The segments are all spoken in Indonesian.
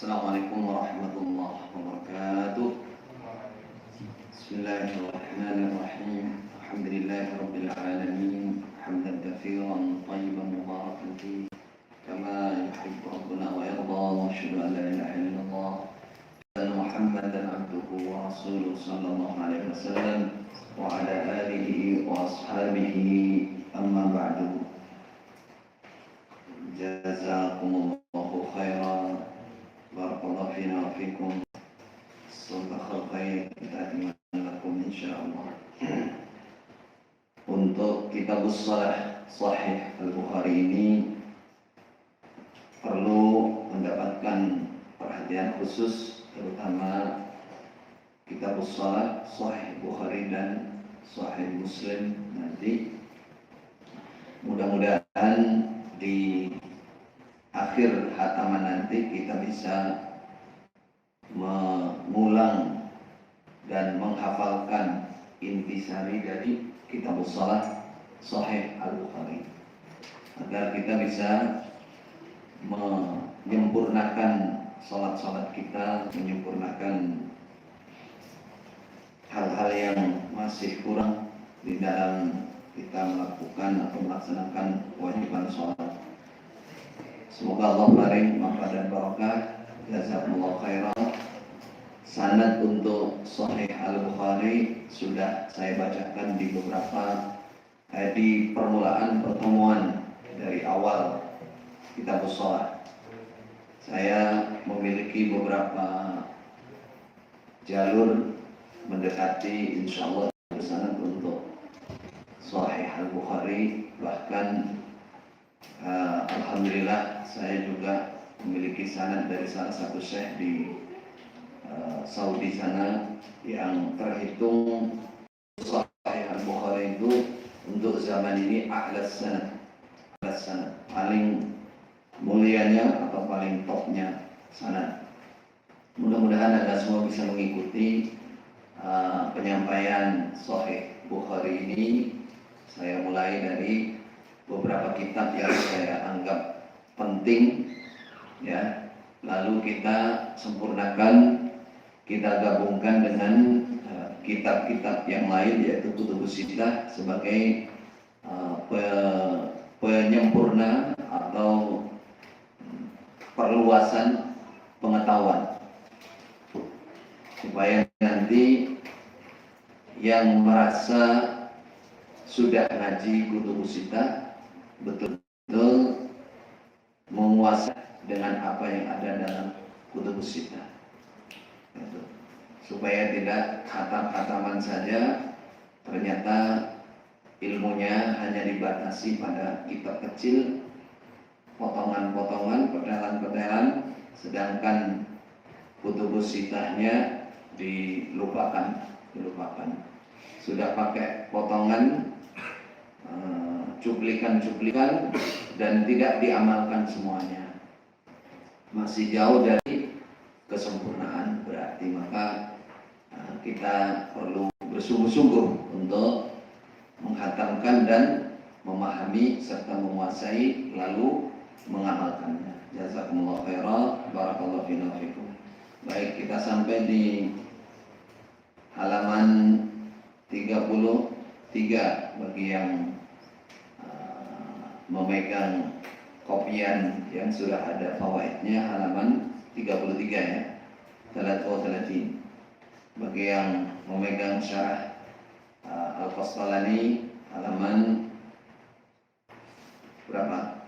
Assalamualaikum warahmatullahi wabarakatuh. Bismillahirrahmanirrahim. Alhamdulillahirabbil alamin. Hamdan katsiran thayyiban mubarakan fihi kama yuhibbu rabbuna wa yarda. Wa asyhadu an la ilaha illallah wa Muhammadan abduhu wa rasuluhu sallallahu alaihi wasallam wa ala alihi wa ashabihi amma ba'du. Jazakumullahu khairan. Barakallahu fina wa fikum. Sallallahu khair ta'lamunakum insyaallah. Untuk Kitabus Shalah Sahih Al-Bukhari ini perlu mendapatkan perhatian khusus, terutama Kitabus Shalah Sahih Bukhari dan Sahih Muslim. Nanti mudah-mudahan di akhir khataman nanti kita bisa mengulang dan menghafalkan intisari dari Kitabus Shalah Sahih Al-Bukhari, agar kita bisa menyempurnakan salat-salat kita, menyempurnakan hal-hal yang masih kurang di dalam kita melakukan atau melaksanakan kewajiban sholat. Semoga Allah paring manfaat dan barokah. Jazakumullah khairan. Sanad untuk Sahih Al-Bukhari sudah saya bacakan di di permulaan pertemuan dari awal Kitabus Shalah. Saya memiliki beberapa jalur mendekati insyaallah sanad untuk Sahih Al-Bukhari. Bahkan alhamdulillah saya juga memiliki sanad dari salah satu syekh di Saudi sana yang terhitung Sahih Al-Bukhari itu untuk zaman ini a'las sanad, paling mulianya atau paling topnya sanad. Mudah-mudahan Anda semua bisa mengikuti penyampaian Sahih Bukhari ini. Saya mulai dari beberapa kitab yang saya anggap penting, ya, lalu kita sempurnakan, kita gabungkan dengan kitab-kitab yang lain, yaitu Kutubus Sittah, sebagai penyempurna atau perluasan pengetahuan, supaya nanti yang merasa sudah ngaji Kutubus Sittah betul-betul menguasai dengan apa yang ada dalam Kutubus Sittah, supaya tidak khatam-khataman saja, ternyata ilmunya hanya dibatasi pada kitab kecil, potongan-potongan, petelan-petelan, sedangkan Kutubus Sittahnya dilupakan. Sudah pakai potongan, cuplikan-cuplikan, dan tidak diamalkan semuanya. Masih jauh dari kesempurnaan berarti. Maka kita perlu bersungguh-sungguh untuk menghatamkan dan memahami serta menguasai, lalu mengamalkannya. Jazakumullah khairan. Barakallahu fina wa fikum. Baik, kita sampai di halaman 33 bagi yang memegang kopian yang sudah ada fawaidnya, halaman 33 ya, 33. Bagi yang memegang syarah Al-Qastalani, halaman berapa?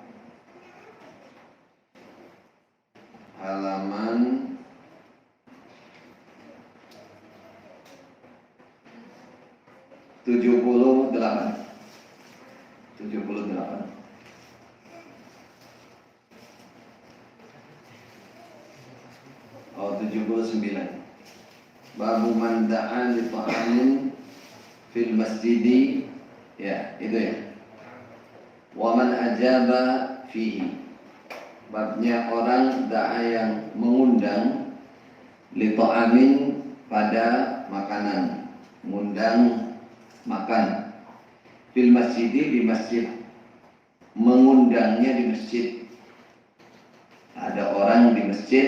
Halaman 78. Oh, 79. Babu man da'a li ta'amin fil masjidi, ya, itu ya. Wa man ajaba fihi. Babnya orang da'a yang mengundang li ta'amin pada makanan, mengundang makan fil masjidi, di masjid, mengundangnya di masjid. Ada orang di masjid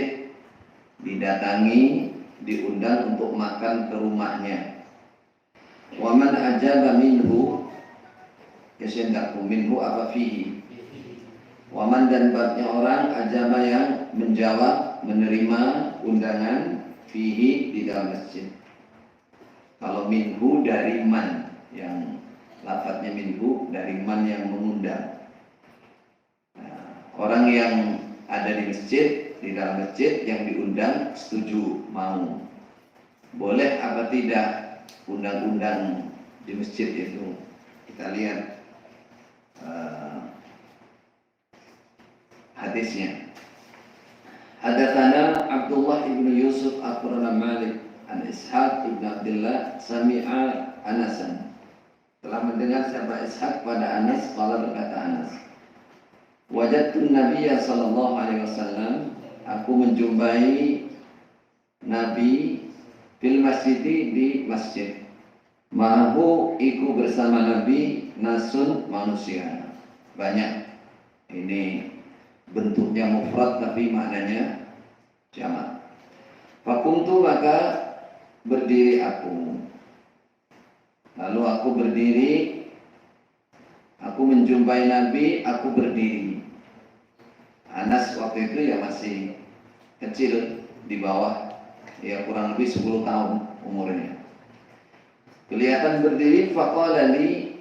didatangi, diundang untuk makan ke rumahnya. Wa man ajaba minhu, yasendaku minhu apa fihi. Waman dan babnya orang ajaba yang menjawab, menerima undangan fihi di dalam masjid. Kalau minhu dari man, yang lafadznya minhu dari man yang mengundang. Nah, orang yang ada di masjid, di dalam masjid yang diundang setuju, mau. Boleh apa tidak undang-undang di masjid itu? Kita lihat hadisnya. Hadatsana Abdullah ibn Yusuf akhbarana Malik an Ishaq ibn Abdullah sami'a Anasan. Telah mendengar siapa Ishaq pada Anas, qala berkata Anas, wajadtu Nabiyya sallallahu alaihi wasallam, aku menjumpai Nabi fil masjid, di masjid. Mahu iku bersama Nabi nasun manusia banyak. Ini bentuknya mufrad tapi maknanya jamak. Fakumtu, maka berdiri aku. Lalu aku berdiri, aku menjumpai Nabi, aku berdiri. Anas waktu itu ya masih kecil, di bawah ya kurang lebih 10 tahun umurnya. Kelihatan berdiri, faqala li,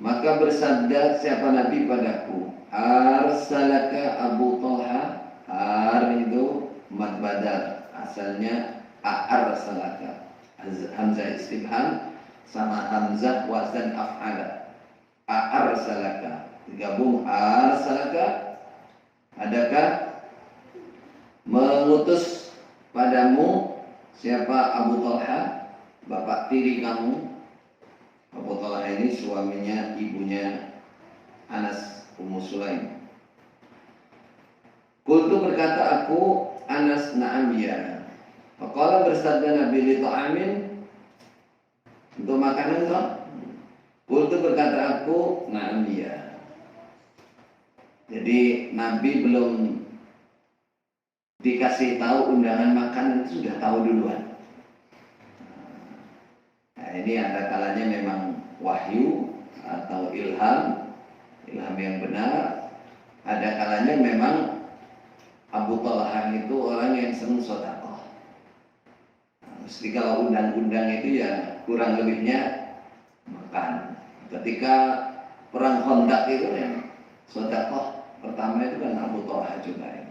maka bersabda siapa Nabi padaku, arsalaka Abu Talha. Ar itu mad badal, asalnya arsalaka, hamzah istifham sama hamzah wazan af'ala. Arsalaka digabung, arsalaka, adakah mengutus padamu siapa Abu Talha, bapak tiri kamu. Abu Talha ini suaminya ibunya Anas, Ummu Sulaim. Qultu, berkata aku, Anas, na'am ya. Faqala, bersabda Nabi, li ta'amin, untuk makanan toh? Qultu, berkata aku, na'am ya. Jadi Nabi belum dikasih tahu undangan makanan, sudah tahu duluan. Nah, ini ada kalanya memang wahyu atau ilham yang benar. Ada kalanya memang Abu Talha itu orang yang senang sedekah. Mesti kalau undang-undang itu ya kurang lebihnya makan. Ketika perang Khandaq itu yang sedekah pertama itu kan Abu Talha juga ya.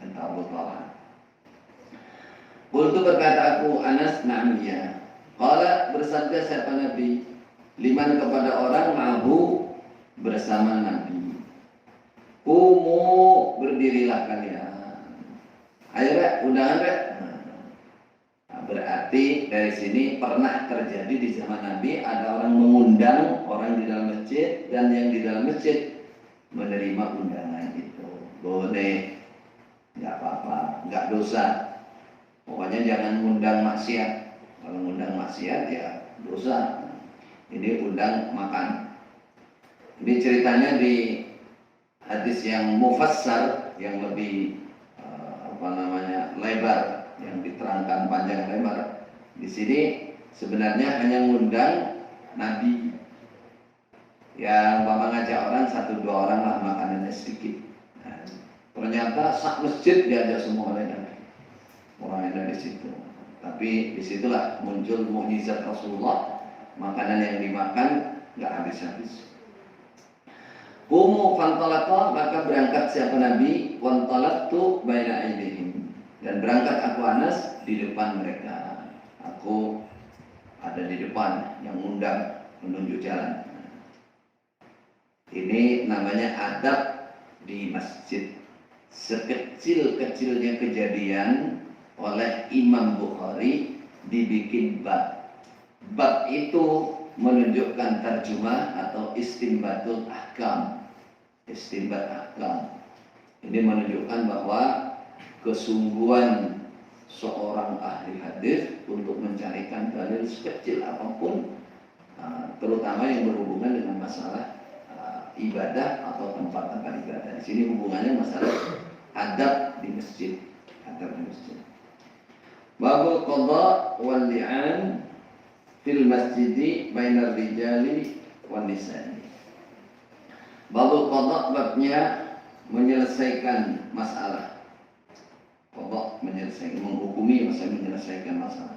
Dan Abu Talha. Qultu, berkata aku, Anas, na'am ya. Qala, bersabda siapa Nabi, liman, kepada orang ma'hu, bersama Nabi. Kumu, berdirilah kalian. Ayo rek, undangan rek. Nah, berarti dari sini pernah terjadi di zaman Nabi, ada orang mengundang orang di dalam masjid, dan yang di dalam masjid menerima undangan itu. Boleh, nggak apa-apa, nggak dosa. Pokoknya jangan undang maksiat. Kalau undang maksiat ya dosa. Ini undang makan. Ini ceritanya di hadis yang mufassar, yang lebih lebar, yang diterangkan panjang lebar. Di sini sebenarnya hanya mengundang Nabi. Yang ngajak orang 1-2 orang lah, makanannya sedikit. Nah, ternyata sak masjid diajak semua oleh Nabi. Orang yang ada di situ. Tapi disitulah muncul mukjizat Rasulullah. Makanan yang dimakan nggak habis-habis. Qumu fantalaqa, maka berangkat siapa Nabi, wantalaqtu baina aydihim, dan berangkat aku Anas di depan mereka. Aku ada di depan yang undang, menunjuk jalan. Ini namanya adab di masjid. Sekecil-kecilnya kejadian oleh Imam Bukhari dibikin bab. Bab itu menunjukkan terjemah atau istinbatul ahkam. Istinbat ahkam. Ini menunjukkan bahwa kesungguhan seorang ahli hadis untuk mencarikan dalil sekecil apapun, terutama yang berhubungan dengan masalah ibadah atau tempat-tempat ibadah. Di sini hubungannya masalah adab di masjid, adab di masjid. Babul qada wal li'an fil masjidi bainar rijali wan nisa'i. Babul qada babnya menyelesaikan masalah. Qada menyelesaikan, menghukumi, masalah menyelesaikan masalah.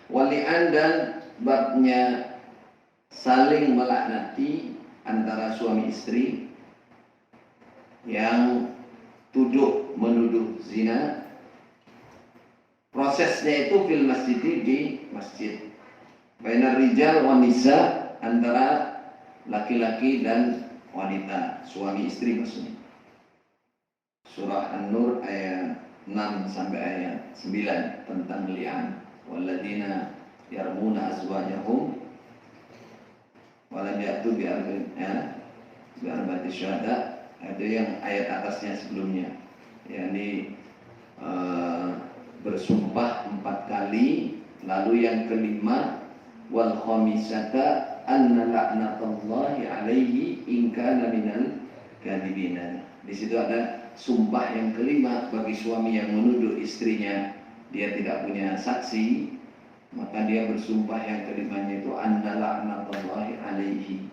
Wal li'an dan babnya saling melaknati antara suami istri yang menuduh zina. Prosesnya itu fil masjid, di masjid. Bainar rijal wan nisa, antara laki-laki dan wanita, suami istri maksudnya. Surah An-Nur ayat 6 sampai ayat 9 tentang li'an. Walladzina yarmuna azwajahum walam ya'tu bi arba'ati syuhada. Itu yang ayat atasnya sebelumnya, yakni bersumpah 4 kali, lalu yang kelima wal khamisata anna la'natullahi alaihi in kana minal kadhibina. Di situ ada sumpah yang kelima bagi suami yang menuduh istrinya dia tidak punya saksi, maka dia bersumpah yang kelimanya itu anna la'natullahi alaihi,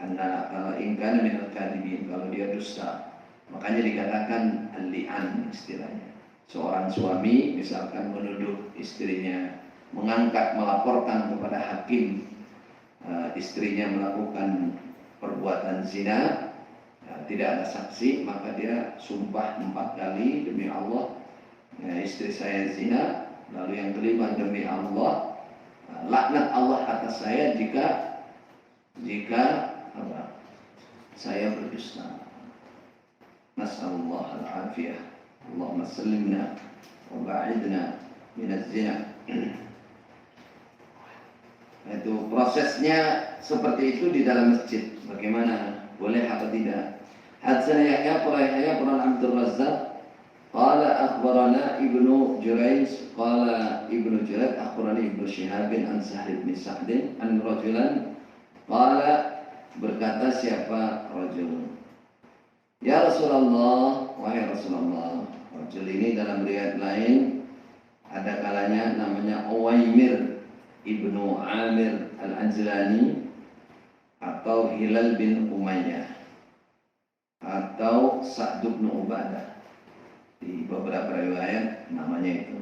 anna in kana minal kadhibin, kalau dia dusta. Makanya dikatakan al-li'an istilahnya. Seorang suami misalkan menuduh istrinya, melaporkan kepada hakim istrinya melakukan perbuatan zina, tidak ada saksi, maka dia sumpah 4 kali, demi Allah istri saya zina, lalu yang kelima demi Allah laknat Allah atas saya jika saya berdusta. Nasallallahu al-afiyah. Allahumma sallimna wa ba'idna minaz zina. Itu prosesnya seperti itu di dalam masjid. Bagaimana? Boleh apa tidak? Hadatsana Yahya qala Abdul Razzaq qala akhbarana Ibnu Jurayj qala Ibnu Jurayj akhbarani Ibnu Syihab an Sahl bin Sa'd an rajulan qala, berkata siapa rajul, ya Rasulullah, wahai Rasulullah. Rajul ini dalam riwayat lain ada kalanya namanya Uwaimir ibnu Amir al-Ajlani atau Hilal bin Umayyah atau Sa'd bin Ubadah. Di beberapa riwayat namanya itu.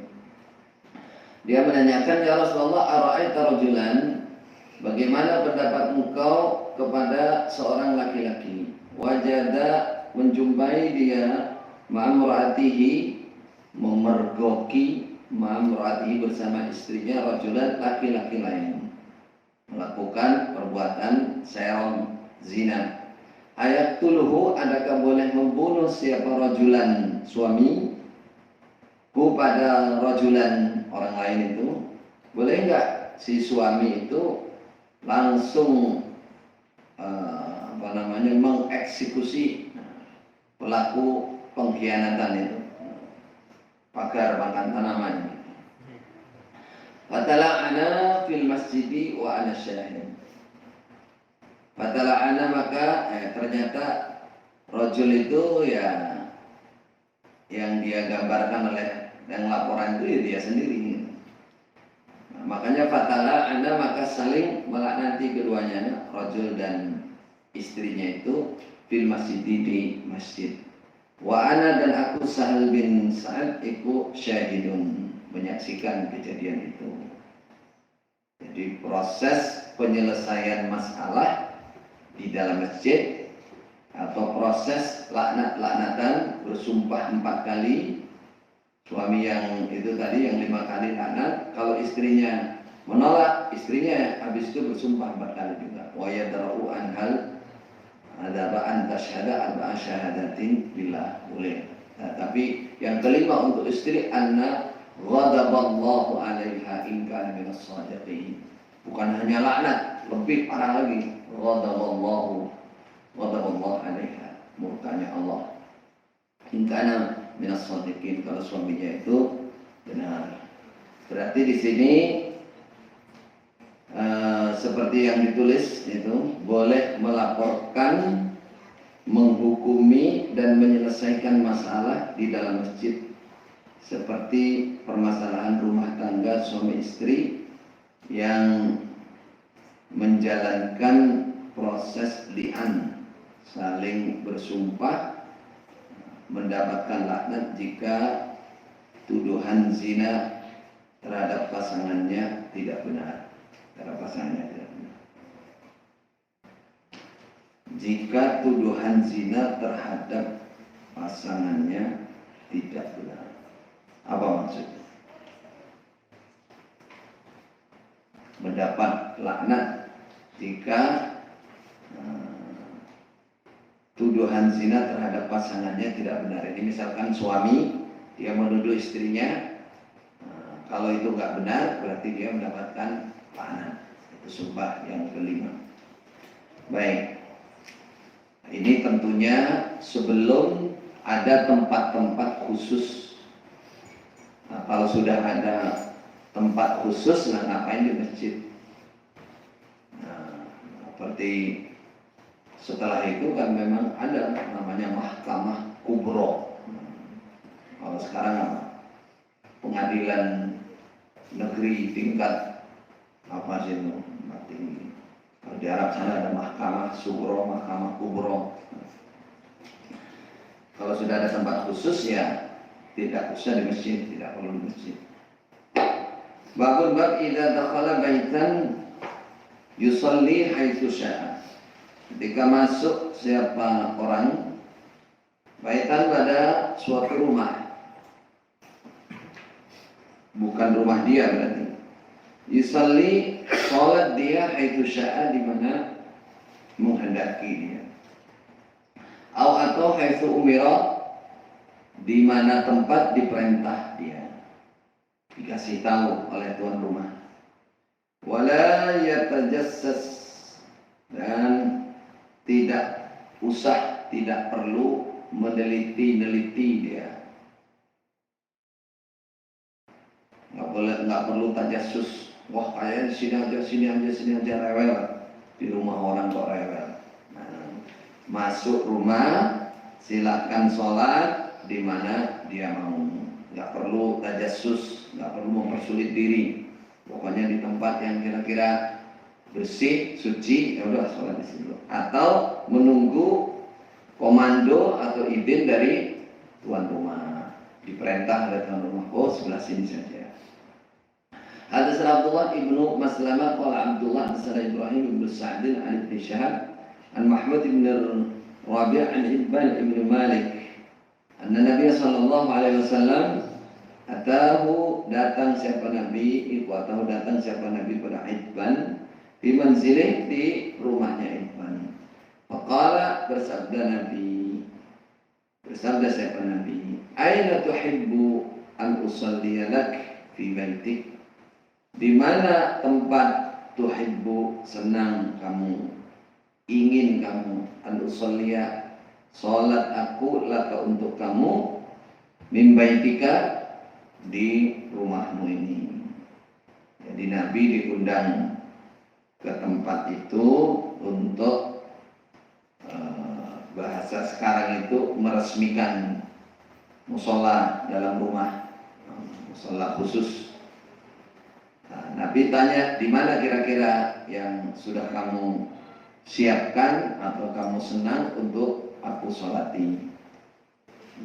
Dia menanyakan, ya Rasulullah, ara'aita rajulan, bagaimana pendapat engkau kepada seorang laki-laki, wajada, menjumpai dia ma'amuratihi, memergoki ma'amuratihi bersama istrinya, rajulan, laki-laki lain, melakukan perbuatan serong zina. Ayat tuluhu, adakah boleh membunuh siapa rajulan, suami, pada rajulan, orang lain itu? Boleh enggak si suami itu langsung mengeksekusi pelaku pengkhianatan itu, pagar makan tanaman. Fatala'ana fil masjidi wa ana syahid. Fatala'ana, maka ternyata rajul itu ya yang dia gambarkan oleh yang laporan itu ya dia sendiri. Nah, makanya fatala'ana, maka saling melaknati keduanya, rajul dan istrinya itu fil masjid, di masjid. Wa ana, dan aku Sahal bin Sa'ad iku syahidun, menyaksikan kejadian itu. Jadi proses penyelesaian masalah di dalam masjid atau proses laknat-laknatan, bersumpah 4 kali, suami yang itu tadi yang 5 kali laknat, kalau istrinya menolak, istrinya habis itu bersumpah 4 kali juga. Wa yadra'u anhal ada ba'an tasyhada arba'a syahadatin billah, boleh. Nah, tapi yang kelima untuk istri, anna ghadaballahu 'alaiha in kana minas shadiqin. Bukan hanya laknat, lebih parah lagi, ghadaballahu 'alaiha, murkanya Allah, in kana minas shadiqin, kalau suaminya itu benar. Berarti di sini seperti yang ditulis itu, boleh melaporkan, menghukumi dan menyelesaikan masalah di dalam masjid seperti permasalahan rumah tangga suami istri yang menjalankan proses li'an, saling bersumpah mendapatkan laknat jika tuduhan zina terhadap pasangannya tidak benar. Jika tuduhan zina terhadap pasangannya tidak benar. Apa maksudnya? Mendapat laknat jika tuduhan zina terhadap pasangannya tidak benar. Ini misalkan suami dia menuduh istrinya, kalau itu nggak benar berarti dia mendapatkan laknat. Itu sumpah yang kelima. Baik, ini tentunya sebelum ada tempat-tempat khusus. Nah, kalau sudah ada tempat khusus, nah ngapain di masjid? Nah, seperti setelah itu kan memang ada namanya mahkamah kubro. Kalau sekarang apa? Pengadilan negeri tingkat apa sih itu? Tinggi. Kalau di Arab sana ada mahkamah sugro, mahkamah kubro. Kalau sudah ada tempat khusus ya tidak usah di masjid, tidak perlu di masjid. Babun bab idza dakhala baitan yusalli haitsu syaa. Ketika masuk siapa orang baitan pada suatu rumah, bukan rumah dia berarti. Yusalli, salat dia haitsu syaa, di mana menghendaki dia. Atau haitsu umira, di mana tempat diperintah dia. Dikasih tahu oleh tuan rumah. Wala yatajassas, dan tidak usah, tidak perlu meneliti-neliti dia. Nggak perlu tajassus. Wah, kayaknya sini aja rewel. Di rumah orang kok rewel. Nah, masuk rumah, silakan sholat di mana dia mau. Nggak perlu tajassus, nggak perlu mempersulit diri. Pokoknya di tempat yang kira-kira bersih, suci, ya udah sholat di situ. Atau menunggu komando atau izin dari tuan rumah. Diperintah oleh tuan rumah, oh sebelah sini saja. Hadatsana Abdullah ibnu Maslamah qala Abdullah bin Ibrahim bin Sa'd an Ibn Shihab an Mahmud bin Rabi' an Ibn ibn Malik anna Nabi sallallahu alaihi wasallam atahu, datang siapa Nabi, atahu datang siapa Nabi pada Ibn di manzilih, di rumahnya Ibn. Faqala, bersabda siapa Nabi, aina tuhibbu an usalliya lak fi baitik, di mana tempat tuhibbu, senang kamu, ingin kamu, an usalliya, salat aku laka, untuk kamu, min baitika, di rumahmu ini. Jadi Nabi diundang ke tempat itu untuk bahasa sekarang itu meresmikan musola dalam rumah, musola khusus. Nah, Nabi tanya, di mana kira-kira yang sudah kamu siapkan atau kamu senang untuk aku sholati,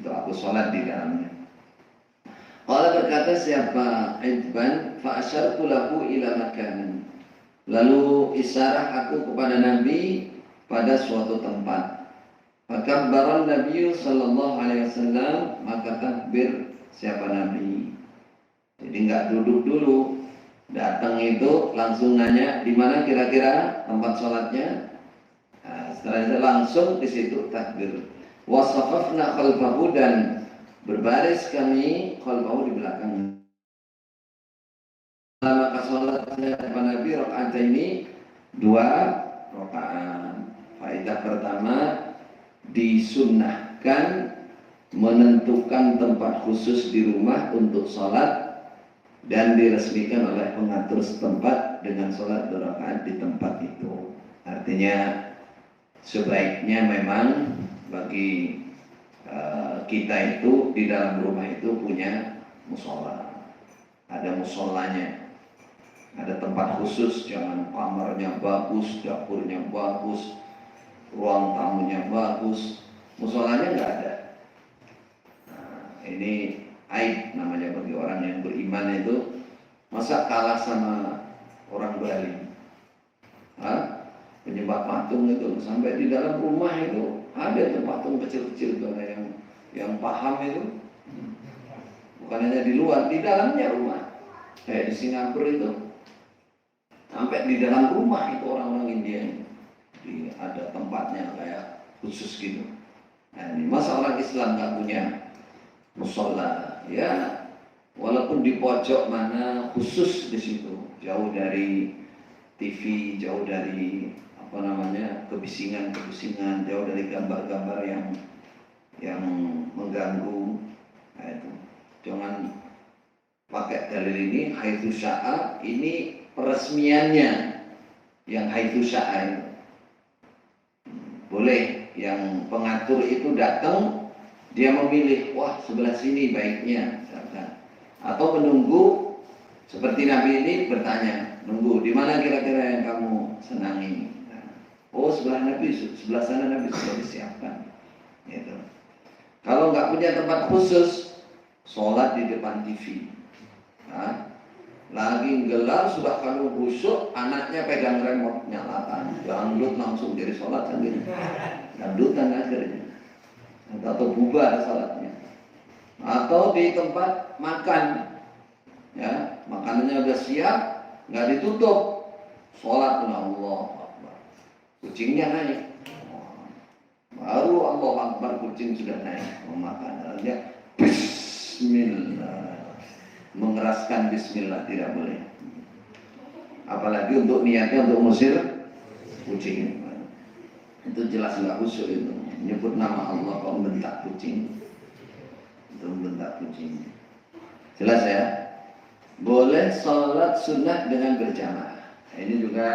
untuk aku sholat di dalamnya. Qala, berkata siapa Ibn, fa asyartu lahu ila makanin, lalu isyarah aku kepada Nabi pada suatu tempat. Fakabbaran Nabi sallallahu alaihi wasallam, maka takbir siapa Nabi. Jadi enggak duduk dulu, datang itu langsung nanya di mana kira-kira tempat sholatnya. Nah, setelah itu langsung di situ takbir. Wasafafna khalfahu, dan berbaris kami khalfahu, di belakang. Maka sholatnya siapa Nabi rakaat ini 2 rakaat. Faedah pertama, disunnahkan menentukan tempat khusus di rumah untuk sholat dan diresmikan oleh pengatur setempat dengan sholat 2 rakaat di tempat itu. Artinya sebaiknya memang bagi kita itu di dalam rumah itu punya musola. Ada musolanya, ada tempat khusus, jangan kamarnya bagus, dapurnya bagus, ruang tamunya bagus, musolanya nggak ada. Nah, ini aib namanya bagi orang yang beriman itu. Masa kalah sama orang Bali? Penyembah patung itu sampai di dalam rumah itu ada tuh patung kecil-kecil tuh yang paham itu, bukan hanya di luar, di dalamnya rumah. Kayak di Singapura itu sampai di dalam rumah itu orang-orang India ini ada tempatnya kayak khusus gitu. Nah, ini masa orang Islam nggak punya musola? Ya, walaupun di pojok mana khusus di situ, jauh dari TV, jauh dari kebisingan, jauh dari gambar-gambar yang mengganggu. Nah, itu jangan pakai dalil ini haitsu sya'a, ini peresmiannya yang haitsu sya'a itu. Boleh yang pengatur itu datang, dia memilih, wah sebelah sini baiknya, atau menunggu seperti Nabi ini bertanya, nunggu di mana kira-kira yang kamu senangi. Oh sebelah Nabi, sebelah sana Nabi sudah disiapkan. Gitu. Kalau nggak punya tempat khusus, sholat di depan TV. Nah, lagi gelap sudah kalau khusyuk, anaknya pegang remote nyalakan, dangdut langsung jadi sholat sendiri. Dangdutan akhirnya, atau bubar sholatnya. Atau di tempat makan, ya makanannya udah siap, nggak ditutup, sholat Allah Akbar, kucingnya naik, baru Allah Akbar kucing sudah naik memakan, dia Bismillah, mengeraskan Bismillah tidak boleh, apalagi untuk niatnya untuk mengusir kucing, itu jelas nggak khusyuk itu, menyebut nama Allah kok membentak kucing, itu membentak kucing, jelas ya. Boleh sholat sunnah dengan berjamaah. Ini juga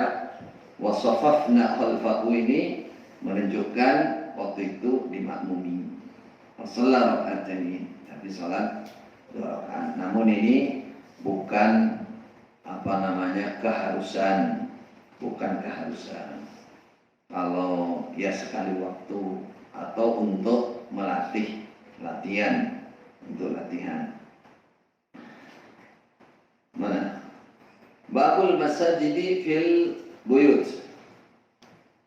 wasafafna khalfahu, ini menunjukkan waktu itu dimakmumi. Sholat rakaat ini, tapi sholat 2 rakaat. Namun ini bukan keharusan, bukan keharusan. Kalau ya sekali waktu atau untuk latihan, untuk latihan. Mana? Babul masajidi fil buyut.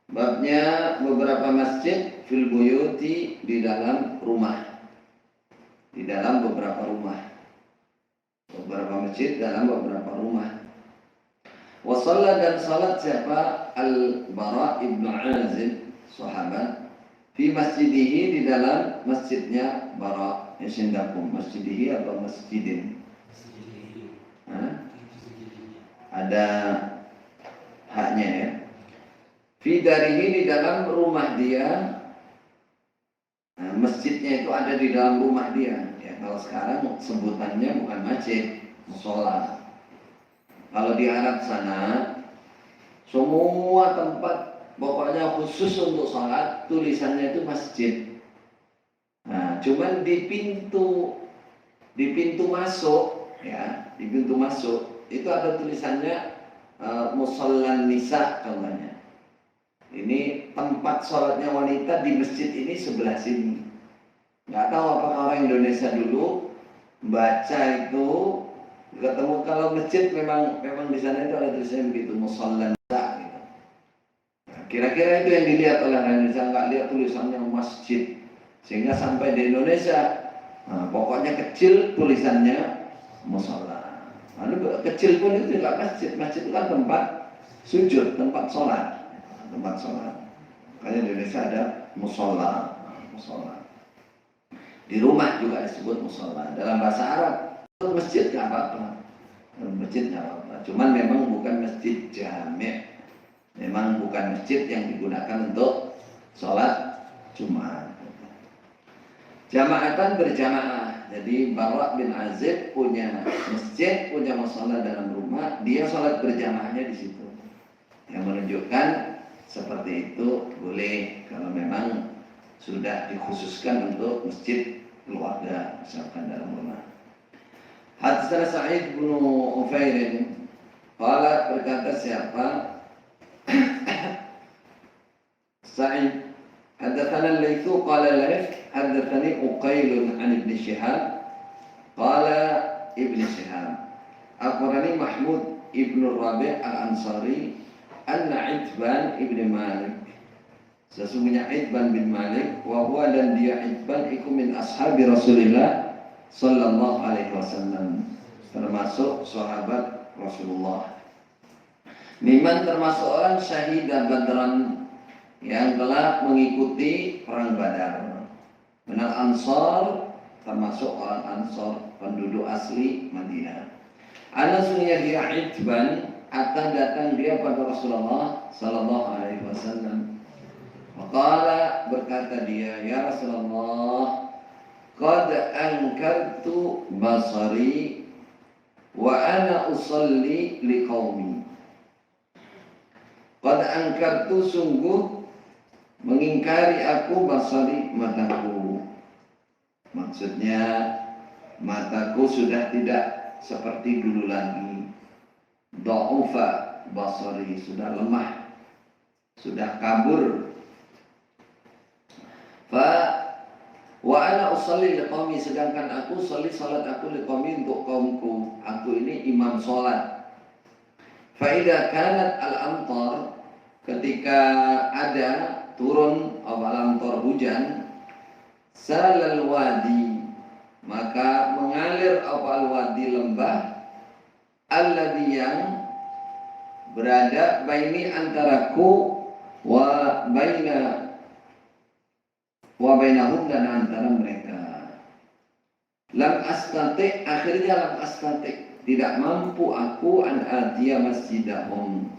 Babnya beberapa masjid fil buyuti, di dalam rumah. Di dalam beberapa rumah. Beberapa masjid dalam beberapa rumah. Wasalla, dan salat siapa? Al-Bara ibn Azib, sahabat. Fi masjidihi, di dalam masjidnya Bara. Yasindakum, masjidihi atau masjidin? Ada haknya ya. Fi darihi, di dalam rumah dia. Nah, masjidnya itu ada di dalam rumah dia. Ya, kalau sekarang sebutannya bukan masjid, musola. Kalau di Arab sana, semua tempat pokoknya khusus untuk sholat, tulisannya itu masjid. Nah, cuman di pintu masuk, ya, di pintu masuk itu ada tulisannya musollan nisa contohnya. Ini tempat sholatnya wanita di masjid ini sebelah sini. Nggak tahu apakah orang Indonesia dulu baca itu ketemu, kalau masjid memang di sana itu ada tulisannya begitu, musollan nisa gitu. Nah, kira-kira itu yang dilihat oleh orang Indonesia, nggak lihat tulisannya masjid, sehingga sampai di Indonesia pokoknya kecil tulisannya musola. Lalu kecil pun itu tidak masjid. Masjid itu kan tempat sujud, tempat sholat, Makanya di Indonesia ada musola. Di rumah juga disebut musola. Dalam bahasa Arab masjid nggak apa-apa. Cuman memang bukan masjid jami'. Memang bukan masjid yang digunakan untuk sholat Jumat. Jamaatan berjamaah. Jadi Bara bin Azib punya masjid, punya musola dalam rumah, dia sholat berjamaahnya di situ. Yang menunjukkan seperti itu boleh kalau memang sudah dikhususkan untuk masjid keluarga, misalkan dalam rumah. Haddatsana Sa'id bin Ufair qala berkata siapa Sa'id haddatsana Laitsu qala Laits haddatsani Uqail an Ibn Shihab qala Ibn Shihab akhbarani Mahmud ibn Rabi' al-Ansari anna Itban ibn Malik sesungguhnya Itban bin Malik wa huwa dan dia Itban iku min ashabi Rasulillah sallallahu alaihi wasallam termasuk sahabat Rasulullah miman termasuk orang syahidah Badran yang telah mengikuti perang Badar minal Ansar termasuk orang Ansar penduduk asli Madinah. Anasnya dia Itban akan datang dia pada Rasulullah sallallahu alaihi wasallam. Maka berkata dia, ya Rasulullah, qad ankartu basari wa ana usalli liqaumi. Qad ankartu sungguh mengingkari aku basari mataku. Maksudnya mataku sudah tidak seperti dulu lagi. Dha'ufa basari sudah lemah, sudah kabur. Fa wa ana usalli liqaumi sedangkan aku salat aku liqaumi untuk kaumku. Aku ini imam salat. Fa idza kanat al-amtar ketika ada turun al-amtar hujan salal wadi maka mengalir al-wadi lembah alladhi yang berada baini antaraku wa bainahum dan antara mereka. Lam astati akhirnya lam astati tidak mampu aku an atiya masjidahum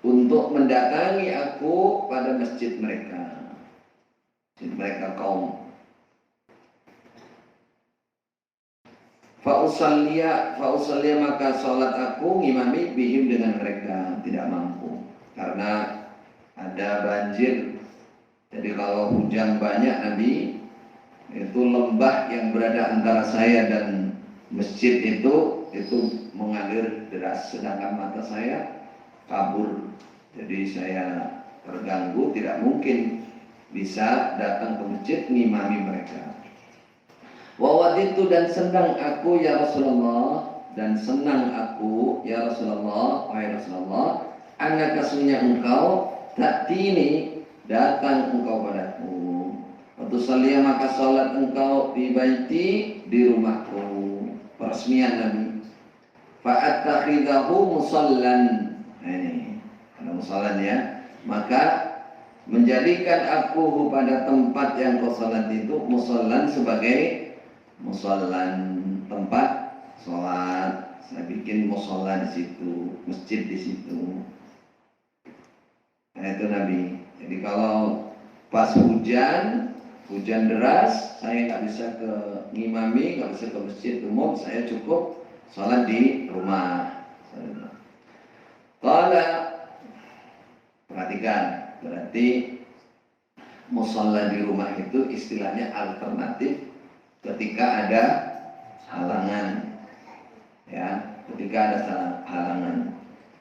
untuk mendatangi aku pada masjid mereka kaum. Fa'usalliya maka sholat aku ngimami bihim dengan mereka tidak mampu karena ada banjir. Jadi kalau hujan banyak Nabi itu lembah yang berada antara saya dan masjid itu mengalir deras sedangkan mata saya kabur. Jadi saya terganggu tidak mungkin bisa datang ke masjid ngimami mereka. Wawaditu dan senang aku ya Rasulullah dan senang aku ya Rasulullah wahai Rasulullah annaka sesungguhnya engkau ta'tini datang engkau padaku waktu salia maka salat engkau di baiti di rumahku peresmian Nabi fa'attakhidahu musallan ini ada musallan ya maka menjadikan aku pada tempat yang kau salat itu musallan sebagai musallan tempat sholat. Saya bikin musallah di situ, masjid di situ. Nah itu Nabi. Jadi kalau pas hujan deras, saya nggak bisa ke ngimami, nggak bisa ke masjid umum, saya cukup sholat di rumah. Kalau perhatikan, berarti musallah di rumah itu istilahnya alternatif. Ketika ada halangan, ya, ketika ada halangan,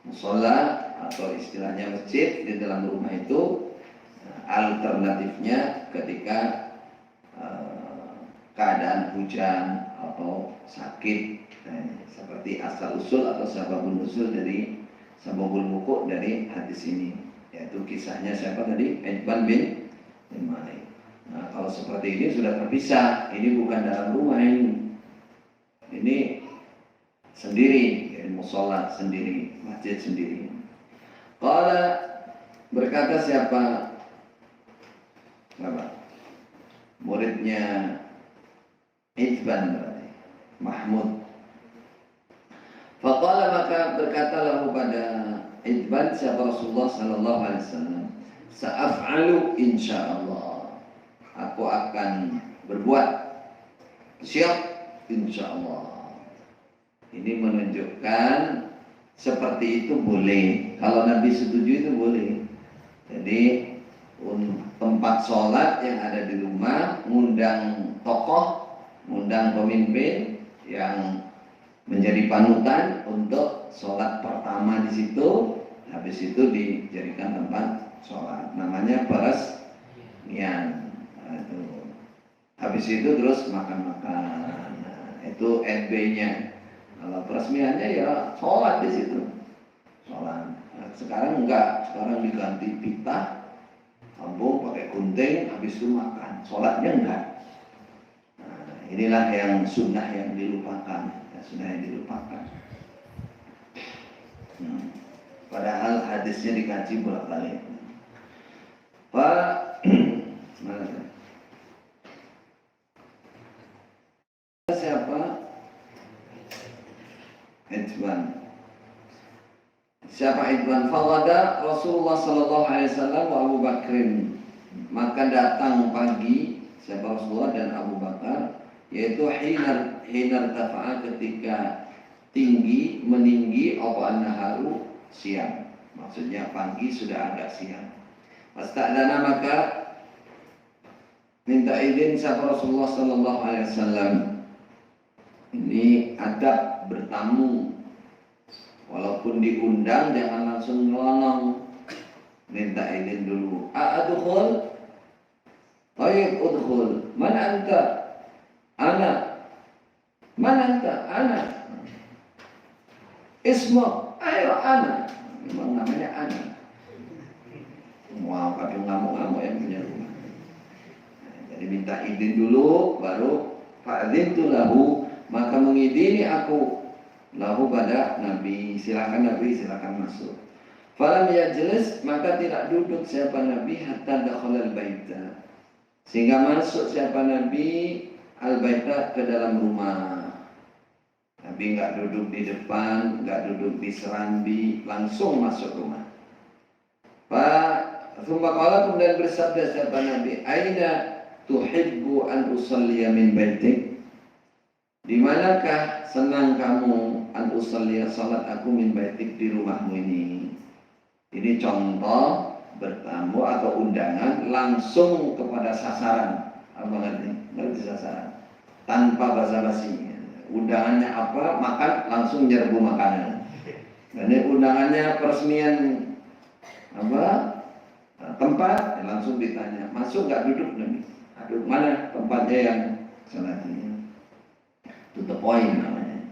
musola atau istilahnya masjid di dalam rumah itu alternatifnya ketika keadaan hujan atau sakit, seperti asal usul atau sababul nusul dari sababul wuqu' dari hadis ini, yaitu kisahnya siapa tadi? Itban bin Malik. Nah, kalau seperti ini sudah terpisah, ini bukan dalam rumah ini sendiri, musola sendiri, masjid sendiri. Kalau berkata siapa? Muridnya Itban berarti Mahmud. Faqala maka berkatalah kepada Itban siapa Rasulullah sallallahu alaihi wasallam, sa'af'alu insyaallah. Aku akan berbuat siap insyaallah. Ini menunjukkan seperti itu boleh. Kalau Nabi setuju itu boleh. Jadi tempat sholat yang ada di rumah, ngundang tokoh, ngundang pemimpin, yang menjadi panutan untuk sholat pertama di situ. Habis itu dijadikan tempat sholat, namanya peresmian. Habis itu terus makan-makan. Nah, itu NB-nya. Kalau peresmiannya ya sholat di situ. Sholat. Nah, sekarang enggak, sekarang diganti pita, sambung pakai gunting, habis itu makan. Sholatnya enggak. Nah, inilah yang sunnah yang dilupakan. Sunnah yang dilupakan. Padahal hadisnya dikaji bolak-balik. Pak, mana? Siapa? Idwan. Siapa Idwan? Fawada Rasulullah sallallahu alaihi wasallam wa Abu Bakrin. Maka datang pagi siapa Rasulullah dan Abu Bakar, yaitu hinar tafa'a, ketika tinggi meninggi apa naharu, siang. Maksudnya pagi sudah agak siang. Fasta'dana, maka minta izin siapa Rasulullah sallallahu alaihi wasallam. Ini adab bertamu, walaupun diundang jangan langsung nyelonong, minta izin dulu. Adkhul? Baik, udkhul. Man anta? Ana. Man anta? Ana. Ismu? Ayo, ana. Memang namanya ana. Wow, tapi ngamuk-ngamuk yang punya rumah. Jadi minta izin dulu, baru fa'adzintu lahu, maka mengidini aku lahu pada Nabi, silakan Nabi, silakan masuk. Falam yajlis, maka tidak duduk siapa Nabi hatta dakhala al-baita, sehingga masuk siapa Nabi al-baita, ke dalam rumah. Nabi enggak duduk di depan, enggak duduk di serambi, langsung masuk rumah. Kemudian bersabda siapa Nabi, aina tuhibbu an usalliya min baitik, di manakah senang kamu an usalliya, salat aku min baitik, di rumahmu ini. Ini contoh bertamu atau undangan langsung kepada sasaran. Apa ngerti sasaran? Tanpa basa-basi. Undangannya apa? Makan, langsung nyerbu makanan. Ini undangannya peresmian apa? Tempat, langsung ditanya, masuk nggak, duduk nih? Aduh, mana tempatnya yang salatnya? To the point namanya.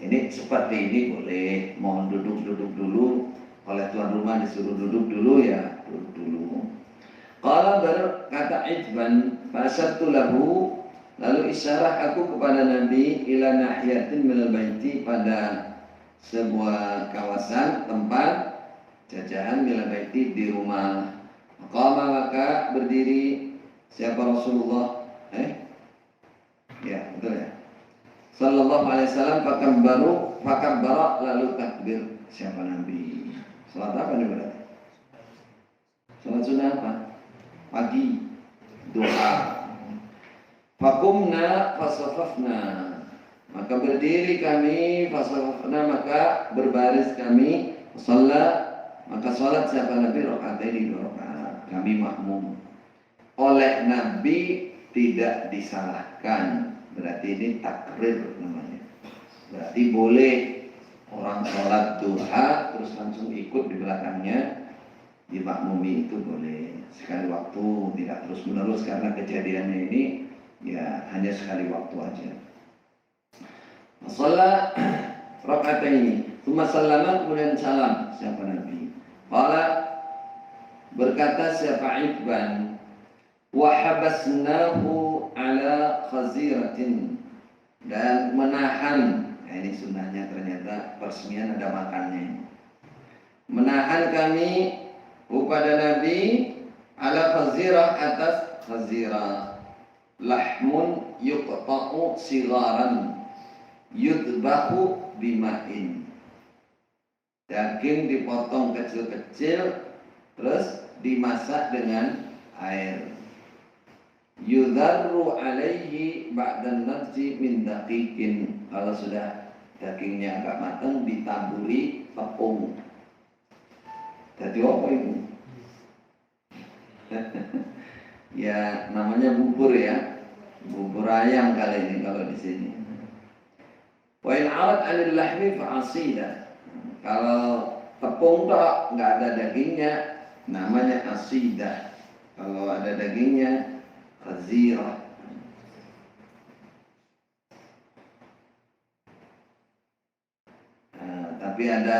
Ini seperti ini boleh, mohon duduk dulu. Oleh tuan rumah disuruh duduk dulu, ya duduk dulu. Kalau berkata Idban, fasabtu lahu, lalu isyarah aku kepada Nabi ila nahiyatin minal baiti, pada sebuah kawasan tempat jajahan minal baiti, di rumah. Qama, maka berdiri siapa Rasulullah, ya betul ya, sallallahu alaihi wasallam, fakabbara, lalu takbir siapa Nabi. Salat apa nih berarti? Salat sunnah apa? Pagi, duha. Fakumna fasafafna, maka berdiri kami, fasafafna, maka berbaris kami, salat, maka salat siapa Nabi rakaataini, 2 rakaat. Kami makmum. Oleh Nabi tidak disalahkan, berarti ini takrir namanya. Berarti boleh orang sholat duha terus langsung ikut di belakangnya, dimakmumi, itu boleh. Sekali waktu, tidak terus menerus, karena kejadiannya ini ya hanya sekali waktu aja. Salat rakaataini, tsumma sallama, kemudian salam siapa Nabi. Qala, berkata siapa Idban, wa habasnahu ala khaziratin, dan menahan. Nah, ini sunnahnya, ternyata peresmian ada makannya. Menahan kami kepada Nabi ala khazirah, atas khazirah, lahmun yuqta'u sigaran yudbahu bima'in, daging dipotong kecil-kecil terus dimasak dengan air. Yudharru alaihi ba'dan nadji min daqiqin, kalau sudah dagingnya agak matang ditaburi tepung. Jadi apa itu? Ya namanya bubur ya, bubur ayam kali ini kalau di sini. Wa in 'arad 'anil lahmi fa asida. Kalau tepung tok nggak ada dagingnya namanya asidah. Kalau ada dagingnya khazirah. Tapi ada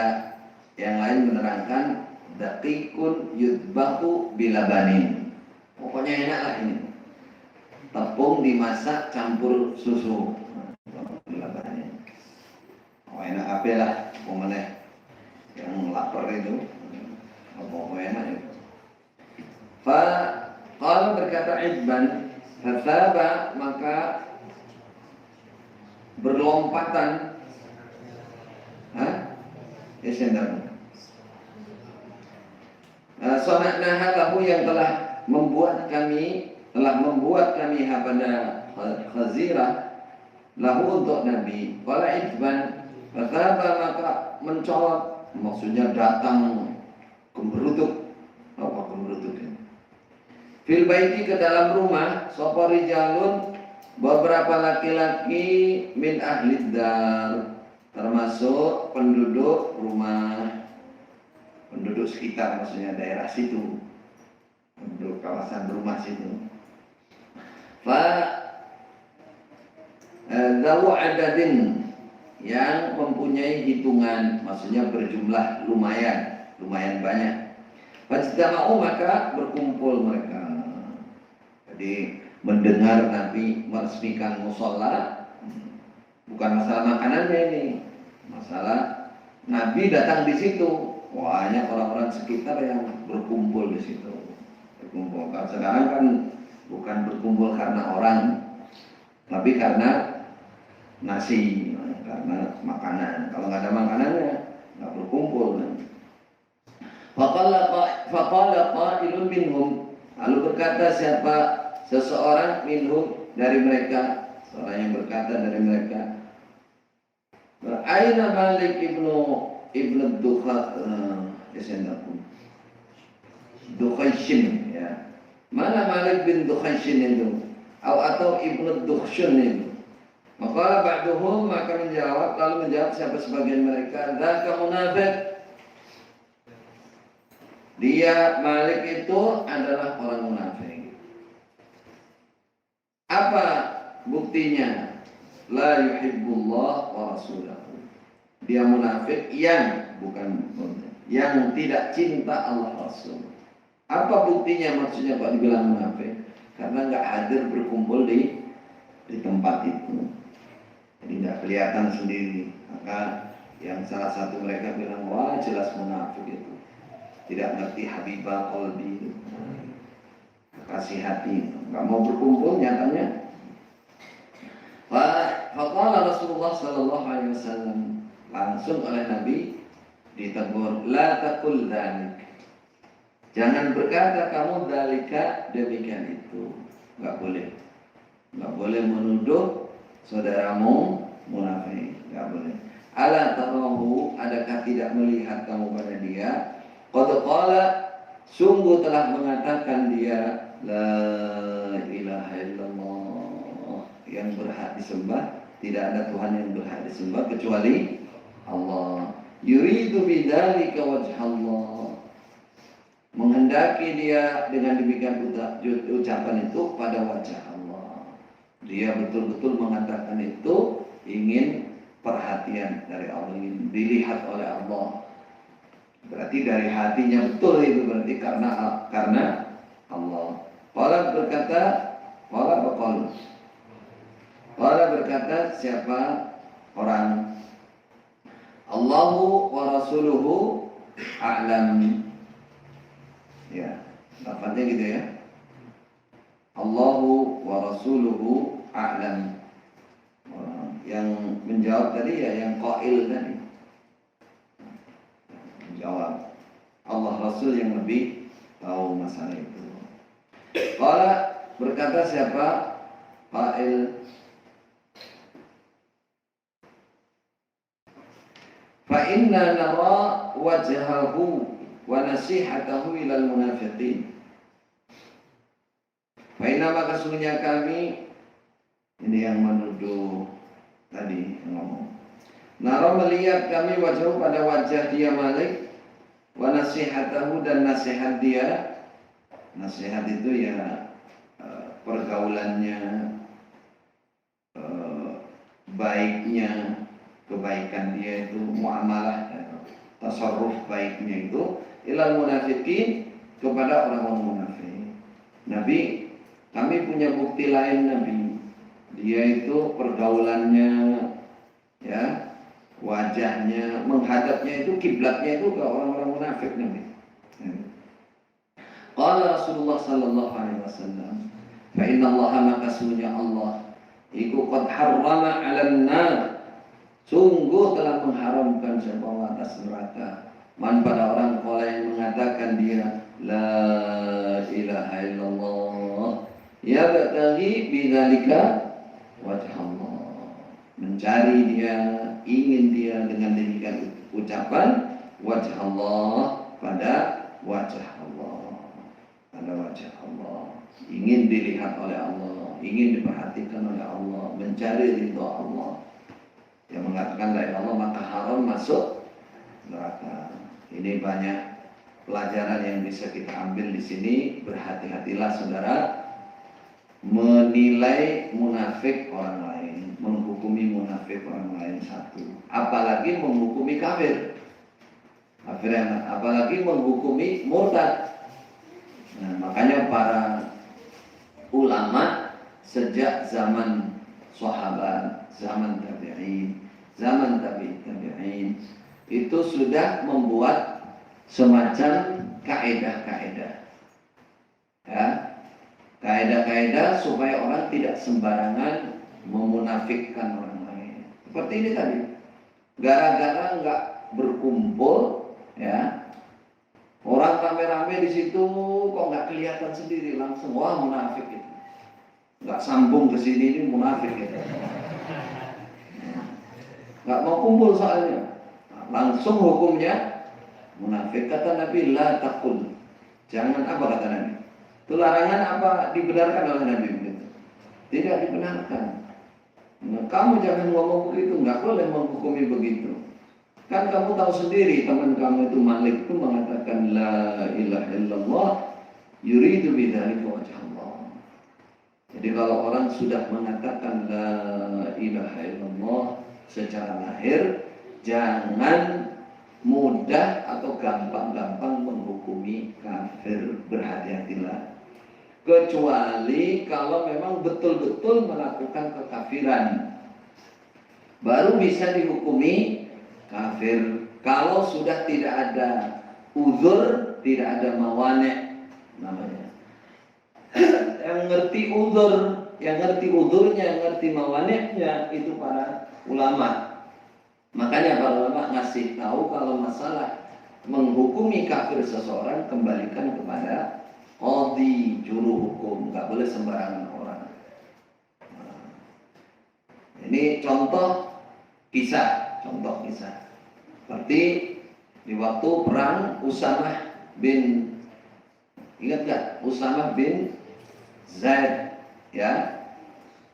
yang lain menerangkan daqiqun yudbahu bilabanin. Pokoknya enak lah ini. Tepung dimasak campur susu. Bilabanin. Oh enak apa lah, pokoknya yang lapar itu. Pokoknya enak itu. Kalau berkata Ibn, fathaba maka berlompatan. Ya sendiri. Sonaknaha lahu yang telah membuat kami pada khazirah lahu untuk Nabi. Wala Ibn, fathaba maka mencolot, maksudnya datang gemberuduk. Apa gemberuduk ini? Fil baiti ke dalam rumah, sapa rijalun beberapa laki-laki min ahli dar, termasuk penduduk rumah, penduduk sekitar, maksudnya daerah situ, penduduk kawasan rumah situ. Zawu adadin yang mempunyai hitungan, maksudnya berjumlah lumayan banyak. Fajtama'u maka berkumpul mereka. Jadi mendengar Nabi meresmikan musola, bukan masalah makanannya ini, masalah Nabi datang di situ. Banyak orang-orang sekitar yang berkumpul di situ. Berkumpul. Kalau sekarang kan bukan berkumpul karena orang, tapi karena nasi, karena makanan. Kalau nggak ada makanannya, nggak berkumpul. Faqala qailun minhum, lalu berkata seseorang minhum dari mereka, seorang yang berkata dari mereka, Aina Malik ibnu Dukhayshin, ya. Mana Malik bin Dukhayshin itu? Atau ibnu Dukhshun itu? Maka ba'duhum maka lalu menjawab siapa sebagian mereka, dzaka munafiq. Dia Malik itu adalah orang munafik. Apa buktinya? La yuhibbullah wa rasulahu. Dia munafik yang tidak cinta Allah Rasul. Apa buktinya, maksudnya Pak dibilang munafik? Karena nggak hadir berkumpul di tempat itu. Jadi nggak kelihatan sendiri. Maka yang salah satu mereka bilang, wah jelas munafik itu. Tidak ngerti habibah qalbi, kasih hati, nggak mau berkumpul nyatanya. Faqala Rasulullah sallallahu alaihi wasallam, langsung oleh Nabi ditegur, la taqul dzalik. Jangan berkata kamu dzalika, demikian itu. Nggak boleh menuduh saudaramu munafik, nggak boleh. Ala tarahu, adakah tidak melihat kamu pada dia? Qad qala, sungguh telah mengatakan dia, la ilaha illallah, yang berhak disembah, tidak ada Tuhan yang berhak disembah kecuali Allah. Yuridu bidzalika wajhallah, menghendaki dia dengan demikian ucapan itu pada wajah Allah. Dia betul-betul mengatakan itu ingin perhatian dari Allah, ingin dilihat oleh Allah. Berarti dari hatinya betul itu, berarti karena Allah. Qala berkata siapa orang, Allahu wa rasuluhu a'lam. Ya, lafaznya gitu ya. Allahu wa rasuluhu a'lam. Yang menjawab tadi ya yang qail tadi. Jawab Allah Rasul yang lebih tahu masalah itu. Qala berkata siapa qail, fa inna nara wajhahu wa nasihatahu ilal munafiqin. Fa inna maka sesungguhnya kami, ini yang menuduh tadi ngomong, Nara melihat kami wajah pada wajah dia Malik, wa nasihatahu dan nasihat dia. Nasihat itu ya pergaulannya, baiknya, kebaikan dia itu, muamalah, tasarruf baiknya itu, ilal munafiqin, kepada orang-orang munafik. Nabi, kami punya bukti lain Nabi. Dia itu pergaulannya, ya, wajahnya, menghadapnya itu, kiblatnya itu ke orang-orang munafik Nabi. Qala Rasulullah sallallahu alaihi wasallam, fa inna Allah, maka sesungguhnya Allah iku qad harrama 'alan nar, sungguh telah mengharamkan sebuah atas neraka. Man pada orang kala yang mengatakan dia la ilaha illallah, ya bataghi bidzalika wajh Allah, mencari dia, ingin dia dengan demikian ucapan wajh Allah, pada wajah Allah, pada wajah Allah, ingin dilihat oleh Allah, ingin diperhatikan oleh Allah, mencari ridho Allah. Yang mengatakan la ilaha illallah maka haram masuk neraka. Ini banyak pelajaran yang bisa kita ambil di sini. Berhati-hatilah saudara menilai munafik orang lain, menghukumi munafik orang lain satu, apalagi menghukumi kafir, apalagi menghukumi murtad. Nah, makanya para ulama sejak zaman sahabat, zaman tabi'in, zaman tabi'in itu sudah membuat semacam kaidah-kaidah, ya, kaidah-kaidah supaya orang tidak sembarangan memunafikkan orang lain. Seperti ini tadi, gara-gara nggak berkumpul, ya, orang rame-rame di situ kok nggak kelihatan sendiri, langsung wah munafik itu, nggak sambung ke sini ini munafik itu, nggak mau kumpul soalnya, langsung hukumnya munafik. Kata Nabi la taqul, jangan, apa kata Nabi? Itu larangan apa dibenarkan oleh Nabi begitu? Tidak dibenarkan. Nah, kamu jangan ngomong begitu, nggak boleh menghukumi begitu. Kan kamu tahu sendiri teman kamu itu Malik itu mengatakan la ilaha illallah yuridu bidzalika wajh Allah. Jadi kalau orang sudah mengatakan la ilaha illallah secara lahir, jangan mudah atau gampang-gampang menghukumi kafir. Berhati-hatilah. Kecuali kalau memang betul-betul melakukan kekafiran, baru bisa dihukumi kafir. Kalau sudah tidak ada uzur, tidak ada mawani namanya. Yang ngerti uzur, yang ngerti uzurnya, yang ngerti mawani'nya itu para ulama. Makanya para ulama ngasih tahu kalau masalah menghukumi kafir seseorang, kembalikan kepada qadhi, juru hukum, nggak boleh sembarangan orang. Nah, ini contoh kisah. Seperti di waktu perang Usamah bin, ingat gak? Usamah bin Zaid, ya.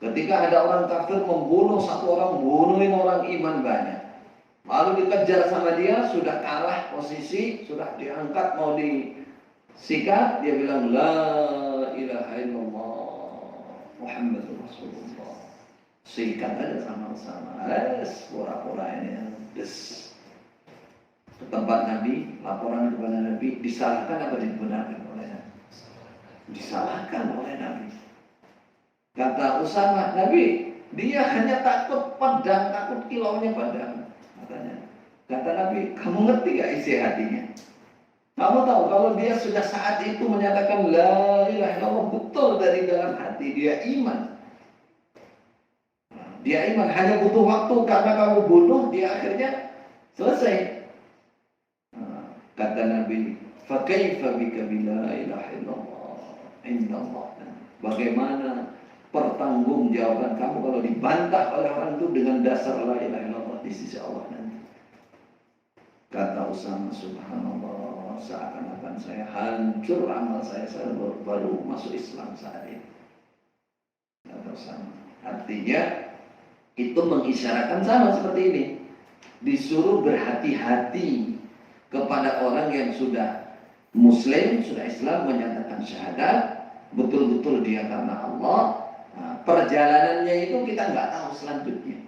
Ketika ada orang kafir membunuh satu orang, bunuhin orang iman banyak. Lalu dikejar sama dia, sudah kalah posisi, sudah diangkat mau disikat, dia bilang la ilaha illallah Muhammadur Rasulullah. Sikat aja sama-sama. Pura-pura ini des. Ke tempat Nabi, laporan kepada Nabi, disalahkan apa dibenarkan oleh Nabi? Disalahkan oleh Nabi. Kata Usamah, Nabi, dia hanya takut pedang, takut kilaunya pedang. Katanya. Kata Nabi, kamu ngerti gak isi hatinya? Kamu tahu kalau dia sudah saat itu menyatakan la ilaha illallah betul dari dalam hati, dia iman. Dia iman, hanya butuh waktu karena kamu bunuh, dia akhirnya selesai. Kata Nabi, fa kaifa bika bila ilaha illallah indallah. Bagaimana pertanggungjawaban kamu kalau dibantah oleh orang itu dengan dasar la ilaha illallah di sisi Allah nanti? Kata Usamah, subhanallah, seakan-akan saya hancur amal saya baru masuk Islam saat ini. Kata Usamah, artinya itu mengisyaratkan sama seperti ini. Disuruh berhati-hati kepada orang yang sudah Muslim, sudah Islam, menyatakan syahadat, betul-betul dia karena Allah. Nah, perjalanannya itu kita nggak tahu selanjutnya.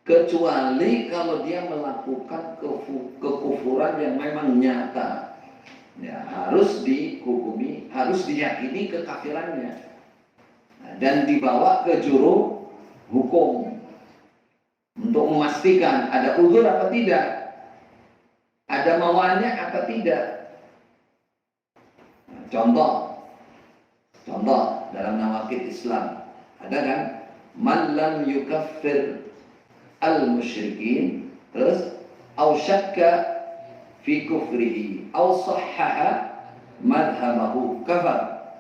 Kecuali kalau dia melakukan kekufuran yang memang nyata, ya, harus dihukumi, harus diyakini kekafirannya, nah, dan dibawa ke juru hukum untuk memastikan ada uzur apa tidak, ada mawanya apa tidak. Nah, contoh dalam nawaqid Islam ada kan, man lam yukaffir al-musyrikin, terus au syakka fi kufrihi au sahhaha madhhabahu kafar.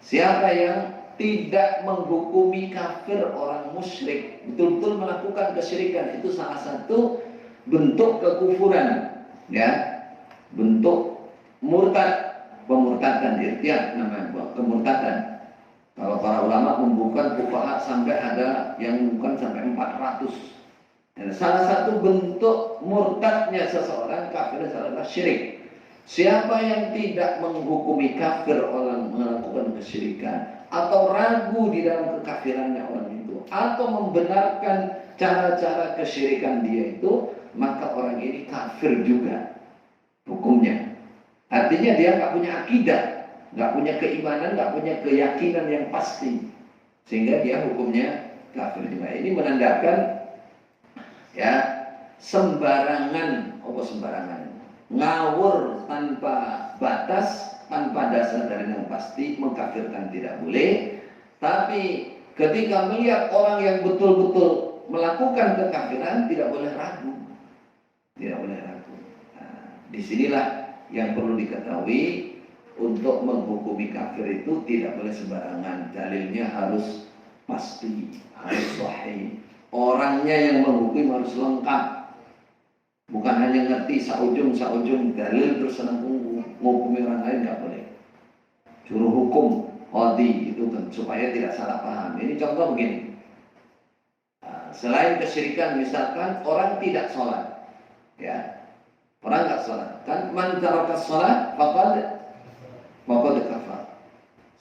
Siapa yang tidak menghukumi kafir orang musyrik, betul-betul melakukan kesyirikan, itu salah satu bentuk kekufuran, ya, bentuk murtad, pemurtadan, irtiad namanya, kemurtadan. Kalau para ulama membuka fuqaha sampai ada yang bukan sampai 400. Dan salah satu bentuk murtadnya seseorang kafir adalah syirik. Siapa yang tidak menghukumi kafir orang melakukan kesyirikan, atau ragu di dalam kekafirannya orang itu, atau membenarkan cara-cara kesyirikan dia itu, maka orang ini kafir juga hukumnya. Artinya dia nggak punya akidah, nggak punya keimanan, nggak punya keyakinan yang pasti, sehingga dia hukumnya kafir juga. Ini menandakan, ya, sembarangan, ngawur tanpa batas, tanpa dasar dari yang pasti, mengkafirkan tidak boleh. Tapi ketika melihat orang yang betul-betul melakukan kekafiran, tidak boleh ragu, tidak boleh ragu. Nah, disinilah yang perlu diketahui. Untuk menghukumi kafir itu tidak boleh sembarangan, dalilnya harus pasti, harus sahih. Orangnya yang menghukum harus lengkap, bukan hanya ngerti saujung dalil terus senang menghukumi orang lain, nggak boleh. Juru hukum qadhi itu kan supaya tidak salah paham. Ini contoh begini, selain kesyirikan, misalkan orang tidak sholat, ya, orang nggak sholat, kan man taraka sholat faqad kafar.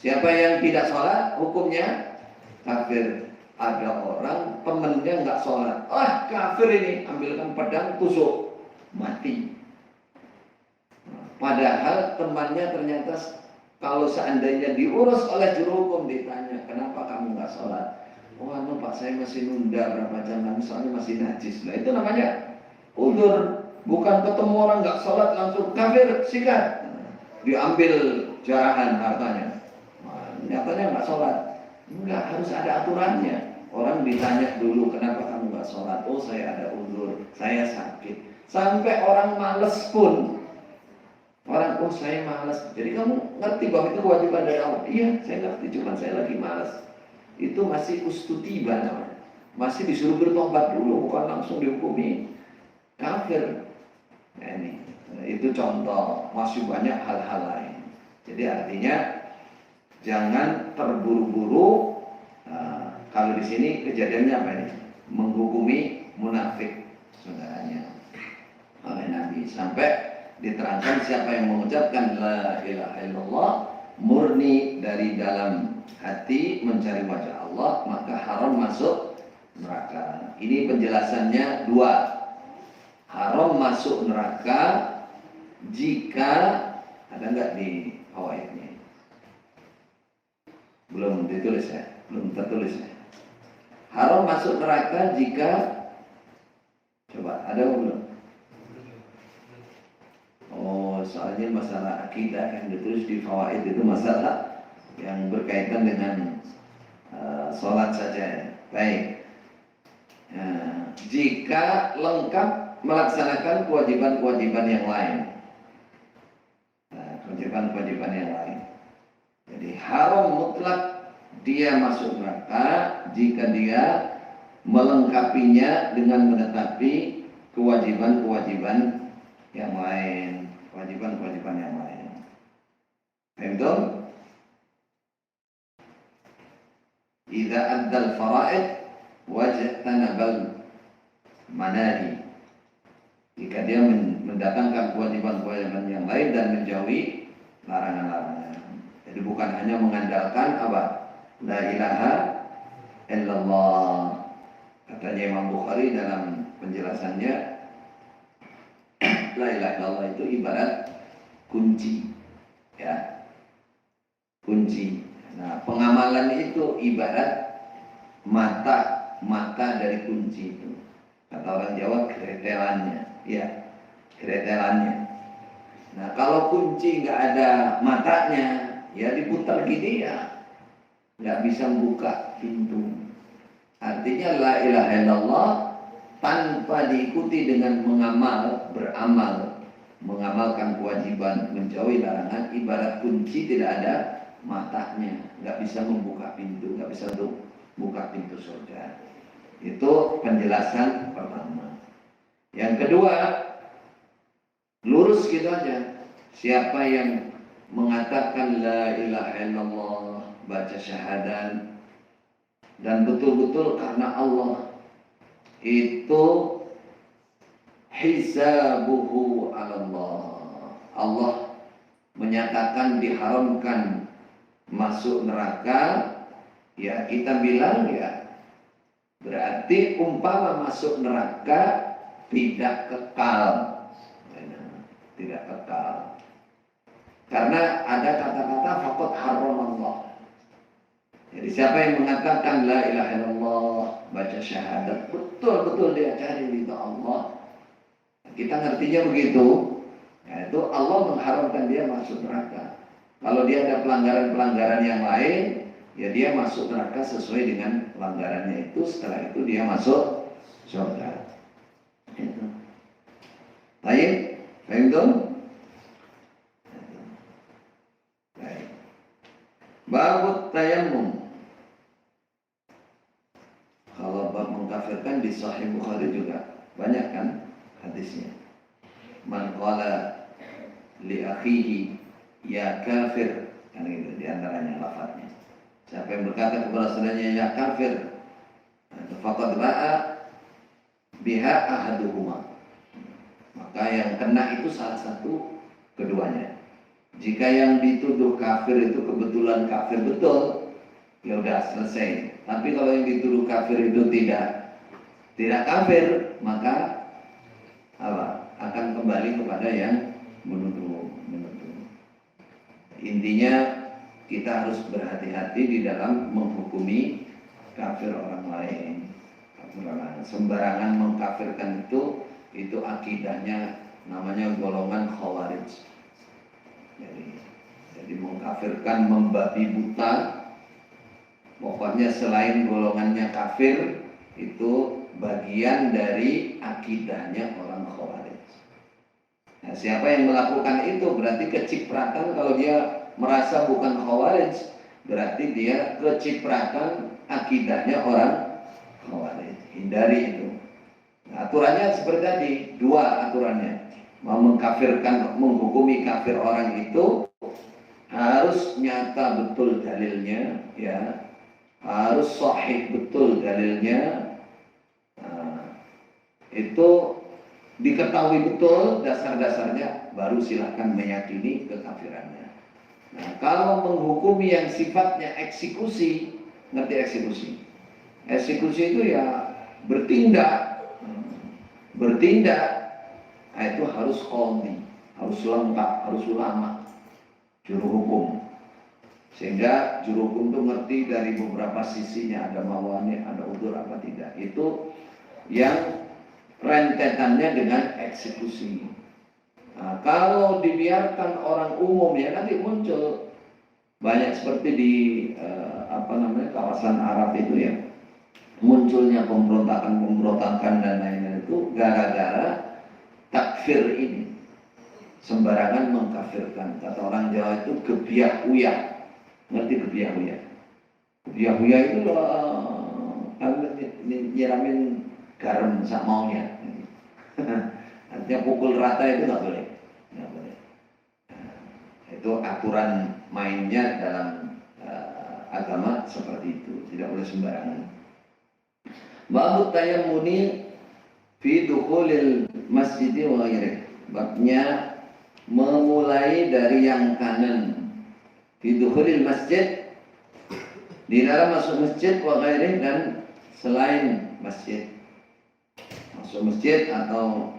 Siapa yang tidak sholat, hukumnya kafir. Ada orang temennya nggak sholat, kafir ini, ambilkan pedang, tusuk, mati. Padahal temannya ternyata, kalau seandainya diurus oleh juru hukum, ditanya, kenapa kamu nggak sholat? Pak, saya masih nunda berapa jam lagi, soalnya masih najis. Nah, itu namanya uzur. Bukan ketemu orang nggak sholat langsung kafir, sikat, diambil jarahan hartanya. Nah, nyatanya nggak sholat. Enggak, harus ada aturannya. Orang ditanya dulu, kenapa kamu nggak sholat? Oh, saya ada uzur, saya sakit. Sampai orang males pun, orang, oh saya malas. Jadi kamu ngerti bahwa itu kewajiban dari Allah? Iya, saya ngerti, cuma saya lagi malas. Itu masih ustutiba namanya. Masih disuruh bertobat dulu, bukan langsung dihukumi kafir. Nah, ini, itu contoh, masih banyak hal-hal lain. Jadi artinya jangan terburu-buru. Kalau di sini kejadiannya apa ini? Menghukumi munafik saudaranya oleh Nabi, sampai diterangkan siapa yang mengucapkan la ilaha illallah murni dari dalam hati mencari wajah Allah, maka haram masuk neraka. Ini penjelasannya dua. Haram masuk neraka jika, ada nggak di fawaidnya? Belum ditulis ya, belum tertulis ya. Haram masuk neraka jika, coba ada belum? Oh, soalnya masalah akidah yang ditulis di fawaid itu masalah yang berkaitan dengan sholat saja. Baik. Nah, jika lengkap melaksanakan kewajiban-kewajiban yang lain. Kewajiban-kewajiban yang lain. Jadi haram mutlak dia masuk neraka jika dia melengkapinya dengan menetapi kewajiban-kewajiban yang lain. Kewajiban-kewajiban yang lain. Betul? Idza addal fara'id wajtanabal manari. Jika dia mendatangkan kewajiban-kewajiban yang lain dan menjauhi larangan-larangan. Jadi bukan hanya mengandalkan apa? La ilaha illallah. Katanya Imam Bukhari dalam penjelasannya, la ilaha illallah itu ibarat kunci, ya, kunci. Nah, pengamalan itu ibarat mata dari kunci itu. Kata orang Jawa, gretelannya, ya, gretelannya. Nah, kalau kunci nggak ada matanya, ya diputar gini ya, nggak bisa buka pintu. Artinya la ilaha illallah tanpa diikuti dengan beramal, mengamalkan kewajiban, menjauhi larangan, ibarat kunci tidak ada matanya, nggak bisa membuka pintu, nggak bisa untuk buka pintu surga. Itu penjelasan pertama. Yang kedua, lurus gitu aja. Siapa yang mengatakan la ilaha illallah, baca syahadat, dan betul-betul karena Allah, itu hisabuhu ala Allah. Allah menyatakan diharamkan masuk neraka, ya kita bilang ya berarti umpama masuk neraka tidak kekal, tidak kekal. Karena ada kata-kata faqad haram Allah. Jadi siapa yang mengatakan la ilaha illallah, baca syahadat, betul-betul dia cari ridha Allah. Kita ngertinya begitu. Yaitu Allah mengharamkan dia masuk neraka. Kalau dia ada pelanggaran-pelanggaran yang lain, ya dia masuk neraka sesuai dengan pelanggarannya itu. Setelah itu dia masuk surga. Itu. Baik, paham tuh? Baik. Bab tayammum. Kalau bab mengkafirkan di Sahih Bukhari juga banyak kan hadisnya. Man qala li akhihi ya kafir, kan itu di antaranya lafadznya. Siapa yang berkata kepada saudaranya ya kafir, faqad ra'a biha ahaduhuma. Maka yang kena itu salah satu keduanya. Jika yang dituduh kafir itu kebetulan kafir betul, ya udah selesai. Tapi kalau yang dituduh kafir itu tidak kafir, maka apa? Akan kembali kepada yang menuduh. Intinya kita harus berhati-hati di dalam menghukumi kafir orang lain. Sembarangan mengkafirkan itu akidahnya namanya golongan khawarij. Jadi mengkafirkan, membabi buta. Pokoknya selain golongannya kafir, itu bagian dari akidahnya orang khawarij. Nah, siapa yang melakukan itu berarti kecipratan. Kalau dia merasa bukan khawarij, berarti dia kecipratan akidahnya orang khawarij. Hindari itu. Nah, aturannya seperti tadi, dua aturannya. Mau mengkafirkan, menghukumi kafir orang itu harus nyata betul dalilnya, ya. Harus sahih betul dalilnya. Nah, itu diketahui betul dasar-dasarnya, baru silakan meyakini kekafirannya. Nah, kalau menghukumi yang sifatnya eksekusi, ngerti eksekusi? Eksekusi itu ya bertindak, nah itu harus qadhi, harus lengkap, harus ulama, juru hukum. Sehingga juru hukum itu ngerti dari beberapa sisinya, ada mawani, ada udzur apa tidak. Itu yang rentetannya dengan eksekusi. Nah, kalau dibiarkan orang umum ya nanti muncul banyak seperti di kawasan Arab itu ya, munculnya pemberontakan dan lain-lain itu gara-gara takfir ini, sembarangan mengkafirkan. Kata orang Jawa itu gebiah uyah. Ngerti gebiah uyah? Gebiah uyah itu nyiramin garam sak maunya. Artinya pukul rata itu nggak boleh. Itu aturan mainnya dalam agama seperti itu, tidak boleh sembarangan. Bab tayammuni fi dukhulil masjid wa ghairihi. Babnya memulai dari yang kanan. Fi dukhulil masjid, di dalam masuk masjid, wa ghairihi, dan selain masjid. Masuk masjid atau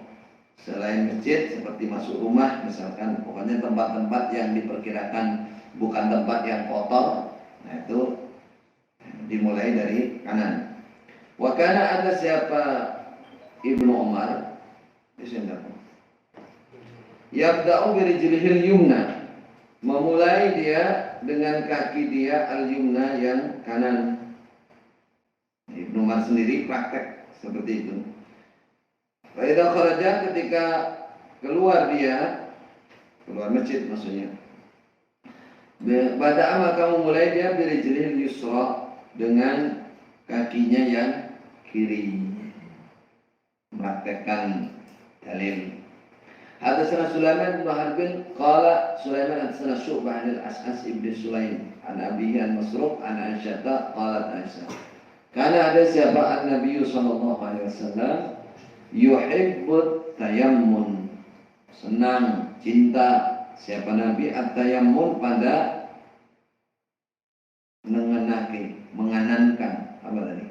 selain masjid seperti masuk rumah misalkan, pokoknya tempat-tempat yang diperkirakan bukan tempat yang kotor, nah itu dimulai dari kanan. Wa kana, ada siapa Ibnu Umar yabda'u birijlihil yumna, memulai dia dengan kaki dia al-yumna, yang kanan. Ibnu Umar sendiri praktek seperti itu. Fa idza kharaja, ketika keluar dia, keluar masjid maksudnya, bada'a, maka memulai dia birijlihil yusra, dengan kakinya yang kiri, mempraktekkan dalil. Hadatsana Sulaiman bin Harbin qala Sulaiman hadatsana Syu'bah an al-As'as ibn Sulaim an Abihi an Masruq an Aisyah qalat Aisyah, karena ada siapa an-Nabi sallallahu alaihi wasallam yuhibbut tayammun, senang, cinta siapa Nabi at-tayammun, pada menganankan, apa tadi?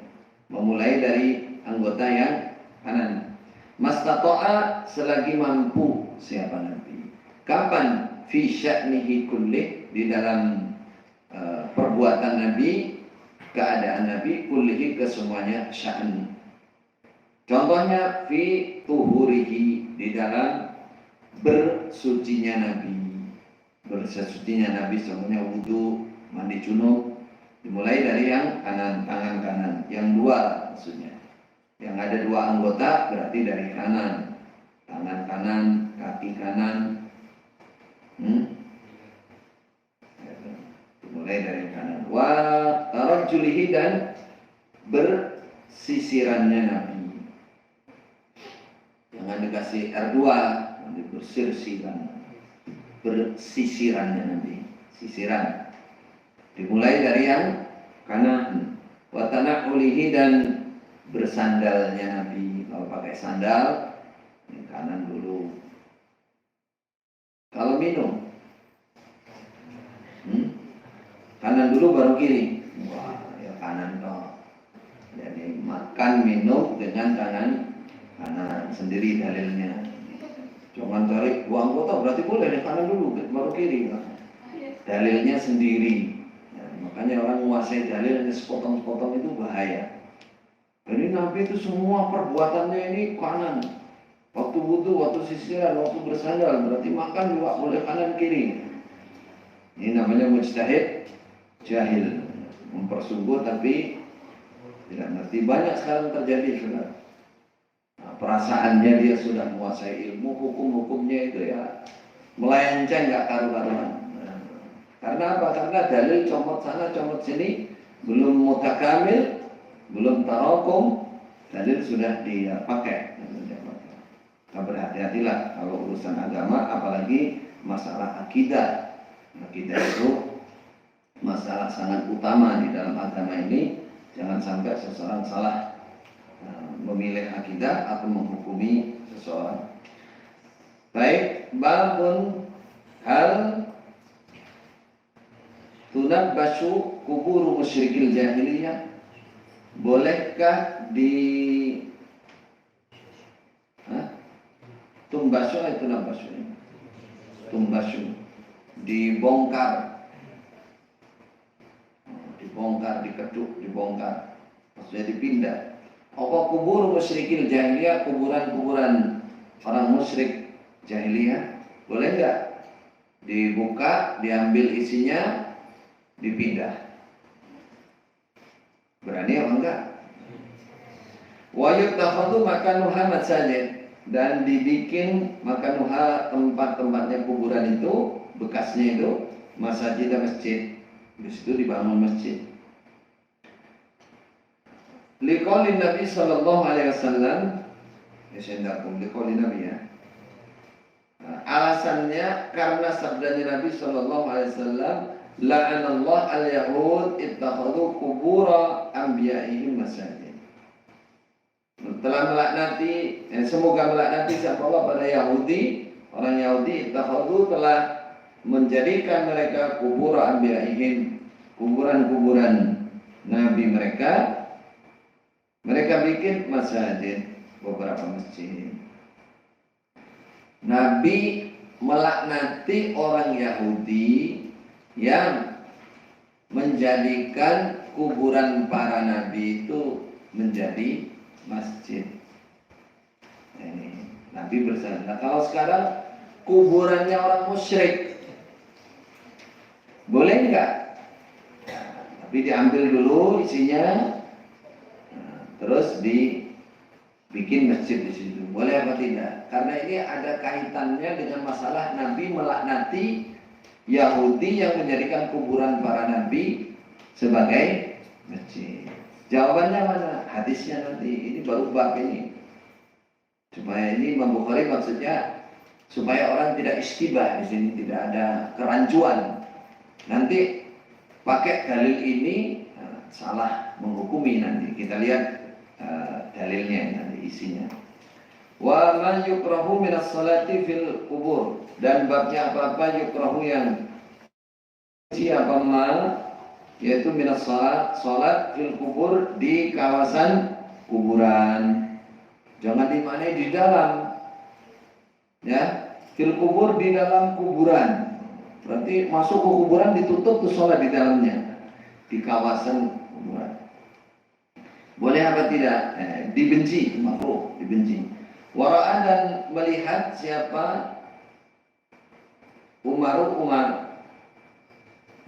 Memulai dari anggota yang kanan. Mastata'a, selagi mampu siapa Nabi. Kapan? Fi sya'nihi kullih, di dalam perbuatan Nabi, keadaan Nabi, kullihi, kesemuanya, sya'n. Contohnya fi tuhurihi, di dalam bersucinya Nabi. Bersucinya Nabi semuanya wudu, mandi junub, dimulai dari yang kanan, tangan kanan, yang dua maksudnya. Yang ada dua anggota berarti dari kanan, tangan kanan, kaki kanan, dimulai dari kanan. Wa tarjulihi, dan bersisirannya Nabi. Jangan dikasih R2, nanti bersisiran. Bersisirannya Nabi, sisiran. Dimulai dari yang kanan. Wa tana'ulihi, dan bersandalnya Nabi. Kalau pakai sandal, yang kanan dulu. Kalau minum, kanan dulu baru kiri. Wah, ya kanan toh. Jadi makan minum dengan tangan kanan sendiri dalilnya. Cuman tarik buang kotor berarti boleh kanan dulu baru kiri. Dalilnya sendiri. Nah, makanya orang menguasai dalil hanya sepotong-sepotong itu bahaya. Jadi Nabi itu semua perbuatannya ini kanan. Waktu wudu, waktu sisiran, waktu bersandal, berarti makan juga boleh kanan kiri. Ini namanya mujtahid jahil, mempersungguh tapi tidak ngerti. Banyak sekarang terjadi sudah. Nah, perasaannya dia sudah menguasai ilmu, hukum-hukumnya itu ya melenceng, nggak karu-karuan. Nah, karena apa? Karena dalil comot sana, comot sini, belum mutakamil, belum tarokum, dalil sudah dipakai. Nah, berhati-hatilah kalau urusan agama, apalagi masalah akidah. Akidah itu masalah sangat utama di dalam agama ini. Jangan sampai seseorang salah memilih akidah atau menghukumi seseorang. Baik, babun hal tunabbasu kubur musyrikil jahiliyah. Bolehkah tumbasu itu nabbasu? Tumbasu, dibongkar, dikeduk, dibongkar, maksudnya dipindah. Apa kubur musyrikil jahiliyah, kuburan-kuburan orang musyrik jahiliyah, boleh nggak dibuka, diambil isinya, dipindah? Berani apa enggak? Wa yutakhadhu makanuha masajid, dan dibikin makanuha, tempat-tempatnya kuburan itu, bekasnya itu masjid dan masjid. Di situ dibangun masjid. Liqaulin Nabi sallallahu alaihi wasallam, yasendakum liqaulin Nabi ya. Alasannya karena sabdanya Nabi sallallahu alaihi wasallam, la'anallah al-yahud ittakhadhu qubura anbiya'ihim masajid. telah melaknati, semoga melaknati siapa Allah pada Yahudi, orang Yahudi ittakhadhu telah menjadikan mereka kubur anbiya'ihim, kuburan-kuburan nabi mereka. Mereka bikin masjid, beberapa masjid. Nabi melaknati orang Yahudi yang menjadikan kuburan para nabi itu menjadi masjid. Ini Nabi bersabda. Nah, kalau sekarang kuburannya orang musyrik, boleh enggak? Tapi diambil dulu isinya, terus dibikin masjid di situ. Boleh apa tidak? Karena ini ada kaitannya dengan masalah Nabi melaknati Yahudi yang menjadikan kuburan para nabi sebagai masjid. Jawabannya mana? Hadisnya nanti. Ini baru bab ini. Supaya ini Imam Bukhari maksudnya supaya orang tidak istibah di sini, tidak ada kerancuan. Nanti pakai dalil ini salah menghukumi nanti. Kita lihat dalilnya nanti isinya. Wa man yukrahu minas salati fil kubur, dan babnya apa-apa yukrahu yang siapa ma, yaitu minas salat fil kubur, di kawasan kuburan. Jangan dimaknai di dalam, ya, fil kubur, di dalam kuburan. Berarti masuk ke kuburan ditutup tuh sholat di dalamnya, di kawasan kuburan. Boleh apa tidak? Dibenci, makruh, dibenci. Wara'an, dan melihat siapa Umar.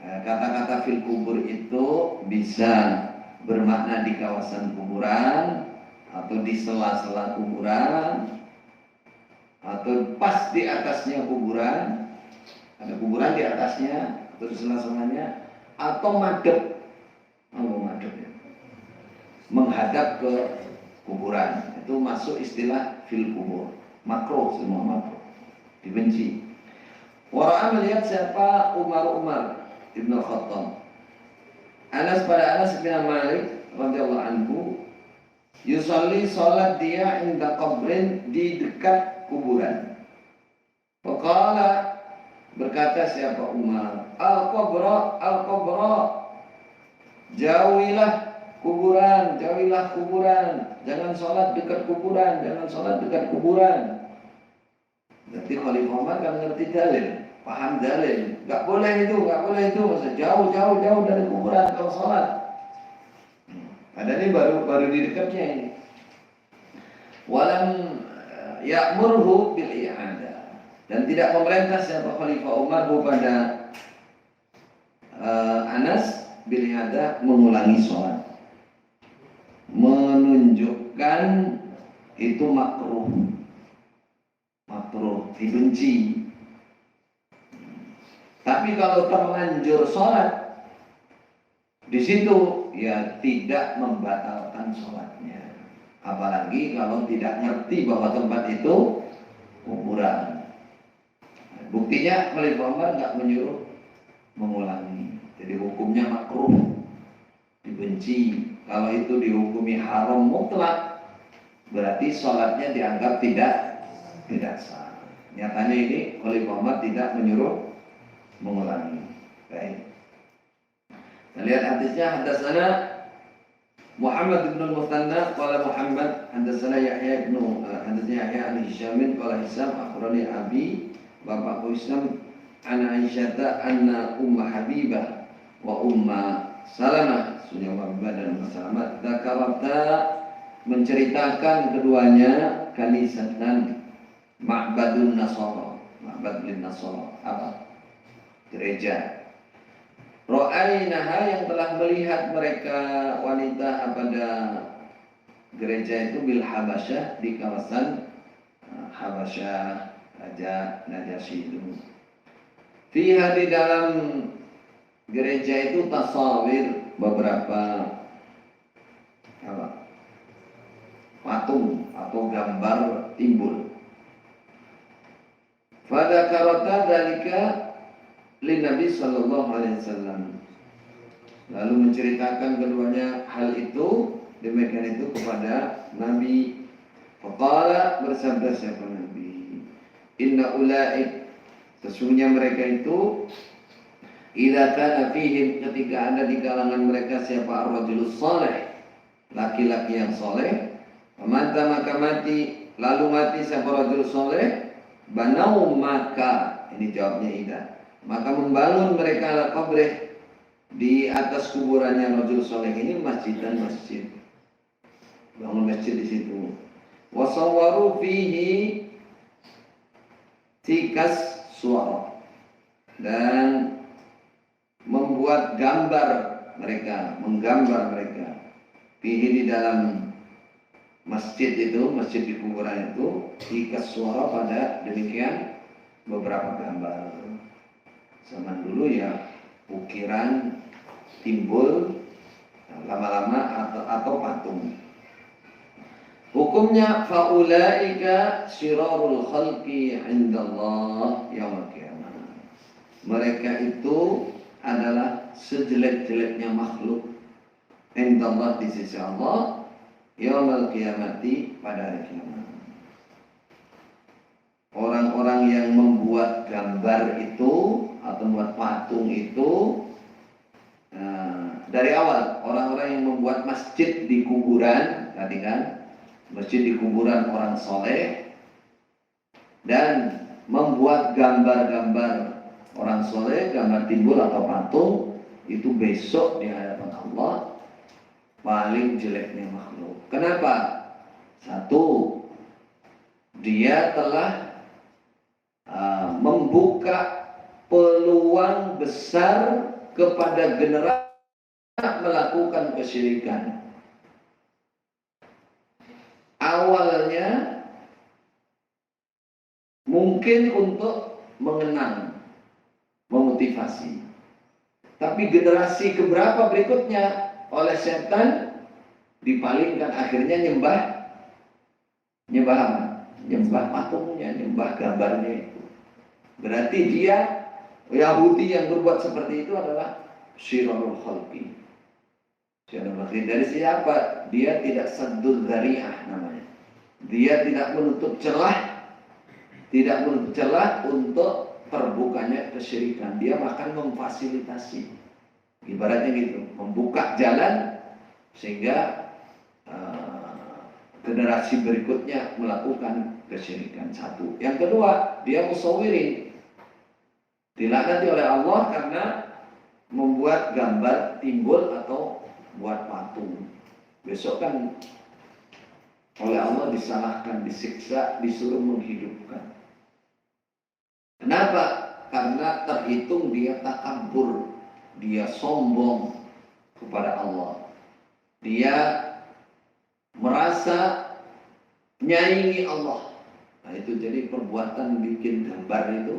Kata-kata fil kubur itu bisa bermakna di kawasan kuburan, atau di sela-sela kuburan, atau pas di atasnya kuburan, ada kuburan di atasnya atau di sela-selanya, atau madep, ya, menghadap ke kuburan. Itu masuk istilah fil kubur. Makruh, semua makruh, dibenci. Wara'an, melihat siapa Umar Ibn Khattab. Anas, pada Anas bin Malik radhiyallahu anhu, yusalli, salat dia inda qabrin, di dekat kuburan. Faqala, berkata siapa Umar, al-qabra, jauhilah kuburan, jangan sholat dekat kuburan, Berarti Khalifah Umar kan ngerti dalil, paham dalil. Gak boleh itu, maksudnya jauh dari kuburan kalau sholat. Padahal ini baru di dekatnya ini. Walam ya'murhu bil i'adah, dan tidak memerintah siapa Khalifah Umar kepada Anas bil i'adah, mengulangi sholat. Menunjukkan itu makruh, dibenci. Tapi kalau terlanjur sholat di situ, ya tidak membatalkan sholatnya. Apalagi kalau tidak ngerti bahwa tempat itu kuburan. Buktinya Khalifah Umar nggak menyuruh mengulangi. Jadi hukumnya makruh, dibenci. Kalau itu dihukumi haram mutlak, berarti sholatnya dianggap tidak sah. Nyatanya ini Khalifah Umar tidak menyuruh mengulangi. Baik. Kita lihat hadisnya. Hadatsana Muhammad bin Al-Musanna qala Muhammad hadatsana Yahya an Hisham qala Hisham akhbarani abi, bapakku Hisham, ana Aisyah anna Umma Habibah wa Umma Salamah, sunya Habibah dan Umma Salamah, dzakarata, menceritakan keduanya, kanisatan ma'badun Nasara, ma'bad lin Nasara, apa? Gereja. Ra'ainaha, yang telah melihat mereka wanita pada gereja itu, bil Habasyah, di kawasan Habasyah, Raja Najasyi itu. Fiha, di dalam gereja itu, tasawir, beberapa patung atau gambar timbul. Pada karota dalika lin Nabi sallallahu alaihi wasallam, lalu menceritakan keduanya hal itu demikian itu kepada Nabi. Faqala, bersabda siapa Nabi, inna ulaik, sesungguhnya mereka itu, idza kana fihim, ketika ada di kalangan mereka siapa ar-rajulus saleh, laki-laki yang soleh, mata maka mati, lalu mati siapa rajul soleh, banau maka, ini jawabnya Ida, maka membangun mereka ala qabrih, di atas kuburannya rajul soleh ini masjid, bangun masjid di situ. Wasawwaru fihi tikas suara, dan membuat gambar mereka, menggambar mereka fihi, di dalam masjid itu, masjid di kuburan itu, tikas suara, pada demikian beberapa gambar. Zaman dulu ya ukiran timbul lama-lama atau patung. Hukumnya faulaika syirarul khalqi indallah yaumil qiyamah. Mereka itu adalah sejelek-jeleknya makhluk indallah, di sisi Allah, yaumil qiyamati, pada hari kiamat. Orang-orang yang membuat gambar itu atau membuat patung itu, dari awal orang-orang yang membuat masjid di kuburan, tadi kan, masjid di kuburan orang soleh, dan membuat gambar-gambar orang soleh, gambar timbul atau patung, itu besok di hadapan Allah paling jeleknya makhluk. Kenapa? Satu, dia telah membuka peluang besar kepada generasi melakukan kesyirikan. Awalnya mungkin untuk mengenang, memotivasi, tapi generasi keberapa berikutnya oleh setan dipalingkan, akhirnya nyembah apa? Nyembah patungnya, nyembah gambarnya itu. Berarti dia Yahudi yang berbuat seperti itu adalah syirarul khalqi. Dari siapa? Dia tidak saddul dzari'ah namanya. Dia tidak menutup celah untuk terbukanya kesyirikan. Dia bahkan memfasilitasi. Ibaratnya gitu, membuka jalan sehingga generasi berikutnya melakukan kesyirikan. Satu. Yang kedua, dia musawwirin. Dilaknati oleh Allah karena membuat gambar timbul atau buat patung. Besok kan oleh Allah disalahkan, disiksa, disuruh menghidupkan. Kenapa? Karena terhitung dia takabur, dia sombong kepada Allah. Dia merasa nyaingi Allah. Nah itu jadi perbuatan bikin gambar itu,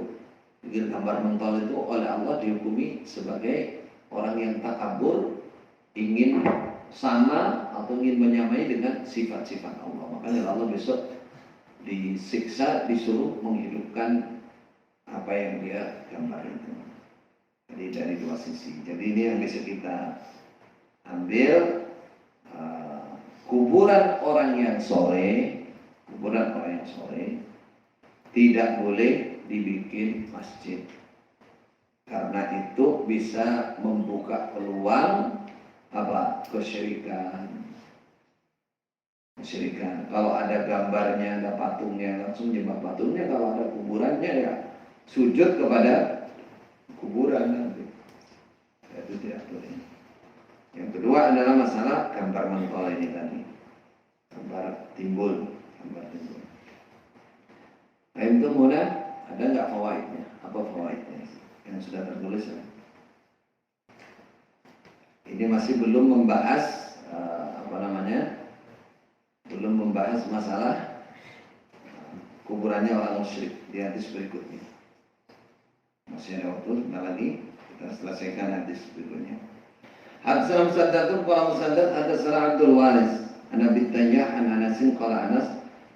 bikin gambar mentol itu oleh Allah dihukumi sebagai orang yang takabur, ingin sama atau ingin menyamai dengan sifat-sifat Allah. Makanya Allah besok disiksa, disuruh menghidupkan apa yang dia gambar itu. Jadi dari dua sisi. Jadi ini yang bisa kita ambil, kuburan orang yang soleh tidak boleh dibikin masjid, karena itu bisa membuka peluang apa? Kesyirikan. Kalau ada gambarnya, ada patungnya, langsung nyembah patungnya. Kalau ada kuburannya, ya sujud kepada kuburan nanti. Itu tidak boleh. Yang kedua adalah masalah gambar mentol ini tadi, gambar timbul. Nah itu mudah, ada nggak fawaidnya? Apa fawaidnya yang sudah tertulis? Ini masih belum membahas belum membahas masalah kuburannya orang musyrik di hadis berikutnya. Masih ada waktu, sebentar lagi kita selesaikan hadis berikutnya. Hadis Musaddad qala Musaddad hadatsana Abdul Waris an Abi Tayyah an Anas qala Anas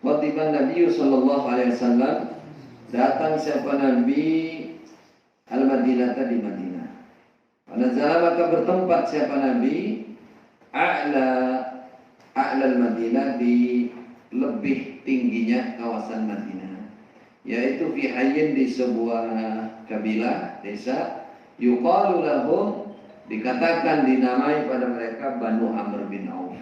qatiban Nabi sallallahu alaihi wasallam, datang siapa Nabi al-Madinah di Madinah. Pada zaman maka bertempat siapa Nabi a'la a'lal Madinah, di lebih tingginya kawasan Madinah, yaitu fi hayyin, di sebuah kabilah desa, yuqalu lahum, dikatakan dinamai pada mereka Banu Amr bin Auf.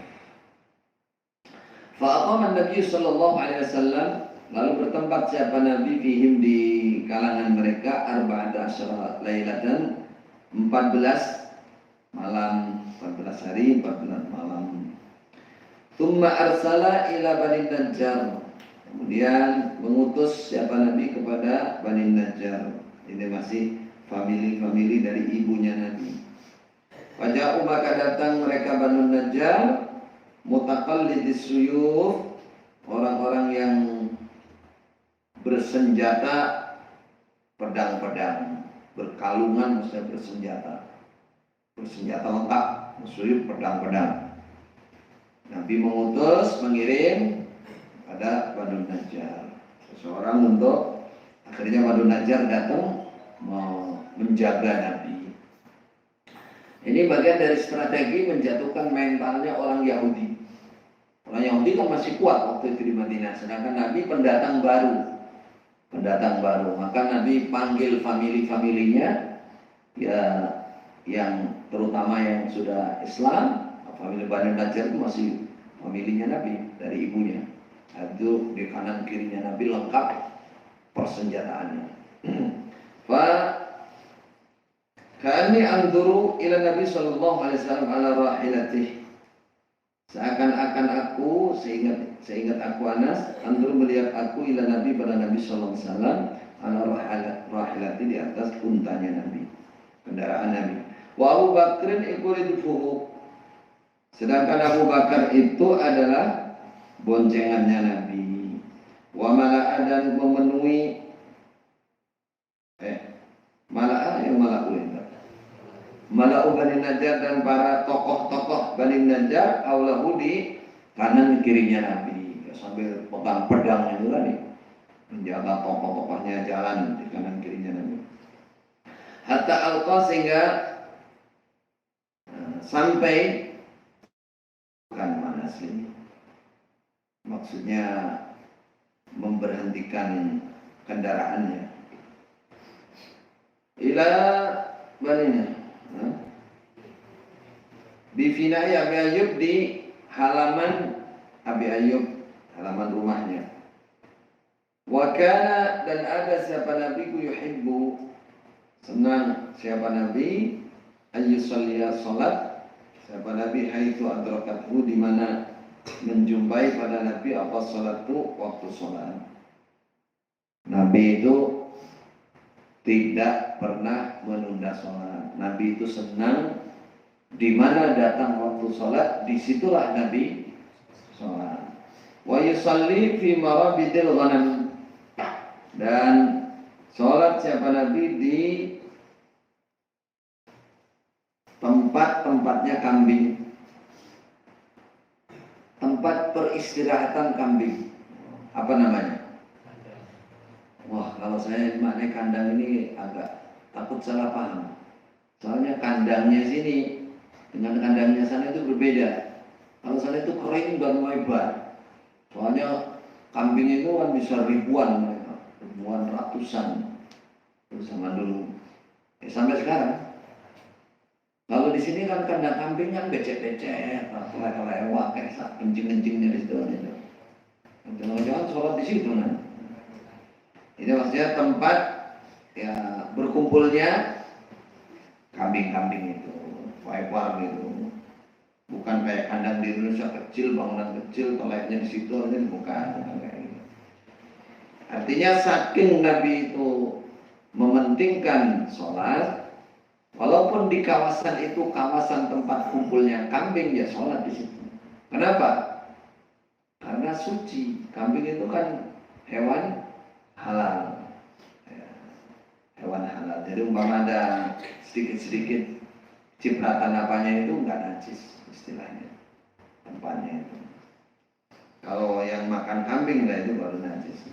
Fa'aqama Nabi sallallahu alaihi wasallam, lalu bertempat siapa Nabi fihim, di kalangan mereka, arba'ata asyara lailatan, 14 malam, 14 hari, 14 malam. Tsumma arsala ila Bani Najjar, kemudian mengutus siapa Nabi kepada Bani Najjar. Ini masih famili dari ibunya Nabi. Waja'u, maka datang mereka Bani Najjar, mutaqallidis suyuf, orang-orang yang bersenjata pedang-pedang, berkalungan, maksudnya bersenjata lengkap, suyuf, pedang-pedang. Nabi mengutus, mengirim pada Banu Najjar seseorang untuk, akhirnya Banu Najjar datang mau menjaga Nabi. Ini bagian dari strategi menjatuhkan mentalnya orang Yahudi. Orang Yahudi kan masih kuat waktu itu di Madinah, sedangkan Nabi pendatang baru. Maka Nabi panggil familinya, ya, yang terutama yang sudah Islam. Famili Bani Najjar itu masih familinya Nabi dari ibunya. Itu di kanan kirinya Nabi lengkap persenjataannya. Fa ka'anni anzuru ila Nabi sallallahu alaihi wasallam ala rahilatih. Seakan-akan aku, seingat aku Anas, anzur, melihat aku ila Nabi, pada Nabi sallallahu alaihi wasallam, ala rahilatih, di atas untanya Nabi, kendaraan Nabi. Wa Abu Bakrin iqridfuhu, sedangkan Abu Bakar itu adalah boncengannya Nabi. Wa mala'a, dan memenuhi Mala'u Bani Najjar, dan para tokoh-tokoh Bani Najjar, aulahu, di kanan kirinya Nabi, ya, sambil pegang pedangnya juga nih, menjaga tokoh-tokohnya jalan di kanan kirinya Nabi. Hatta alqa, sehingga sampai, bukan mana aslinya, maksudnya memberhentikan kendaraannya, ila Bani Bifinai Abi Ayyub, di halaman Abi Ayyub, halaman rumahnya. Wa kana, dan ada siapa Nabi ku yuhibbu, senang siapa Nabi, ayyusalliya, salat siapa Nabi, haitsu adrakathu, di mana menjumpai pada Nabi apa salatu, waktu salat. Nabi itu tidak pernah menunda sholat. Nabi itu senang di mana datang waktu sholat, disitulah Nabi sholat. Wa yusalli fi marabidil ghanam, dan sholat siapa Nabi di tempat-tempatnya kambing, tempat peristirahatan kambing. Apa namanya? Wah, kalau saya maknai kandang ini agak takut salah paham. Soalnya kandangnya sini dengan kandangnya sana itu berbeda. Kalau sana itu kering dan lebar. Soalnya kambing itu kan bisa ribuan mereka, ribuan, ratusan. Sama dulu. Sampai sekarang. Kalau di sini kan kandang kambing yang becek-becek, lewat kayak kencing-kencingnya di situ. Jangan-jangan sholat di situ kan. Ini maksudnya tempat, ya, berkumpulnya kambing-kambing itu, ekor gitu. Bukan kayak kandang di Indonesia kecil, bangunan kecil, toiletnya di situ aja, bukan kayak gitu. Artinya saking Nabi itu mementingkan sholat, walaupun di kawasan itu kawasan tempat kumpulnya kambing, ya sholat di situ. Kenapa? Karena suci. Kambing itu kan hewan halal, ya, hewan halal. Jadi umpama ada sedikit-sedikit cipratan apanya itu nggak najis istilahnya, tempatnya itu. Kalau yang makan kambing lah itu baru najis.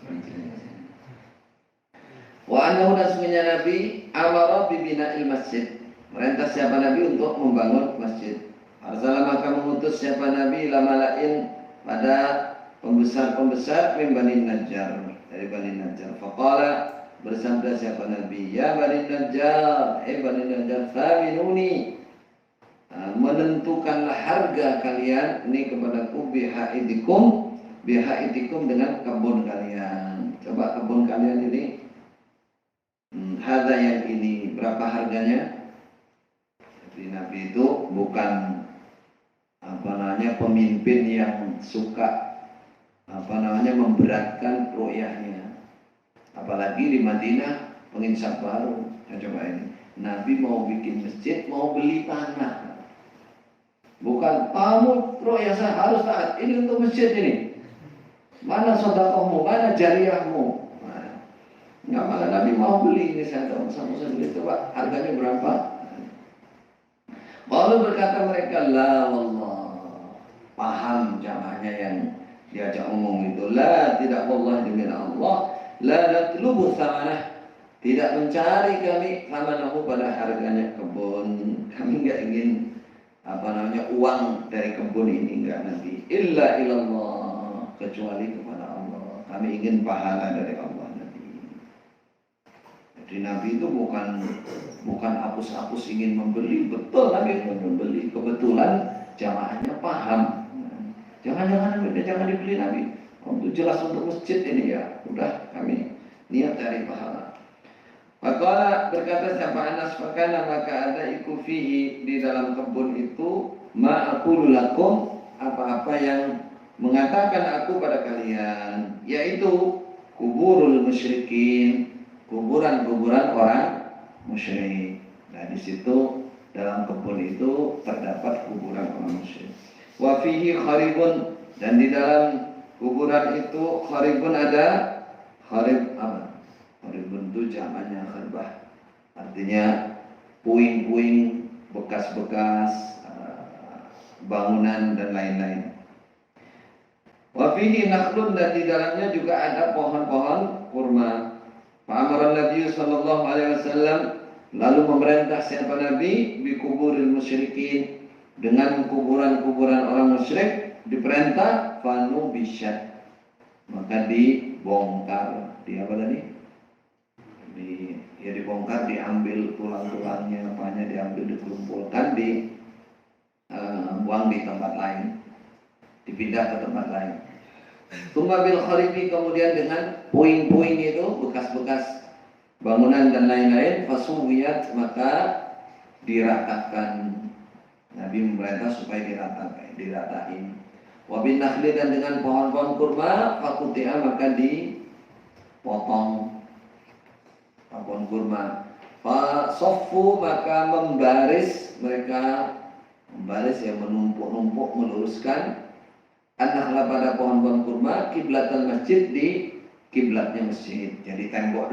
Wa annahu, nasminya Nabi amara bi bina'il masjid, merintah siapa Nabi untuk membangun masjid. Arsalah maka mengutus siapa Nabi ila malain pada pembesar-pembesar min Bani Najjar, dari Bani Najjar. Faqala, bersabda siapa Nabi, ya Bani Najjar, Bani Najjar, faminuni, menentukanlah harga kalian ini kepadaku bihaidikum dengan kebun kalian. Coba kebun kalian ini, harga yang ini berapa harganya? Jadi Nabi itu bukan pemimpin yang suka memberatkan ru'yahnya. Apalagi di Madinah penginsap baru. Nah, coba ini, Nabi mau bikin masjid, mau beli tanah. Bukan, kamu ru'yah saya harus taat, ini untuk masjid ini. Mana sedekahmu, mana jariahmu? Nggak, malah Nabi mau beli ini, saya tahu sama beli, coba harganya berapa? Lalu berkata mereka, la wallah, paham jamaahnya yang diajak ngomong itu, la, tidak wallah demi Allah, la natlubu thamanah, tidak mencari kami thamanahu pada harganya kebun. Kami nggak ingin uang dari kebun ini, enggak Nabi, illa ilallah, kecuali kepada Allah. Kami ingin pahala dari Allah Nabi. Jadi Nabi itu bukan hapus-hapus ingin membeli, betul Nabi ingin membeli. Kebetulan jamaahnya paham. Jangan dibeli Nabi. Itu jelas untuk masjid ini ya. Udah kami niat dari pahala. Maka berkata siapa Anas, maka ada iku fihi, di dalam kebun itu ma'akulu lakum, apa-apa yang mengatakan aku pada kalian, yaitu kuburul musyrikin, kuburan-kuburan orang musyrik. Nah di situ dalam kebun itu terdapat kuburan orang musyrik. Wa fihi kharibun, dan di dalam kuburan itu kharibun ada kharib apa? Kharibun itu jamannya kharbah, artinya puing-puing, bekas-bekas bangunan dan lain-lain. Wa fihi nakhlun, dan di dalamnya juga ada pohon-pohon kurma. Fa'amara Nabi sallallahu alaihi wasallam, lalu memerintah siapa Nabi bi kuburil musyrikin, dengan kuburan-kuburan orang musyrik diperintah fanu bisyad, maka dibongkar. Di apa tadi? Dibongkar, diambil tulang-tulangnya, apanya diambil, dikumpulkan, buang di tempat lain, dipindah ke tempat lain. Tsumma bil kharibi, kemudian dengan puing-puing itu, bekas-bekas bangunan dan lain-lain, fasuwiyat, maka diratakan. Nabi memerintah supaya diratain. Wa bin nakhli, dan dengan pohon-pohon kurma, fakutia, maka dipotong pohon kurma. Fa soffu, maka mereka membaris ya, menumpuk-numpuk, meluruskan an-nakhla, pada pohon-pohon kurma, kiblatan masjid, di kiblatnya masjid. Jadi tembok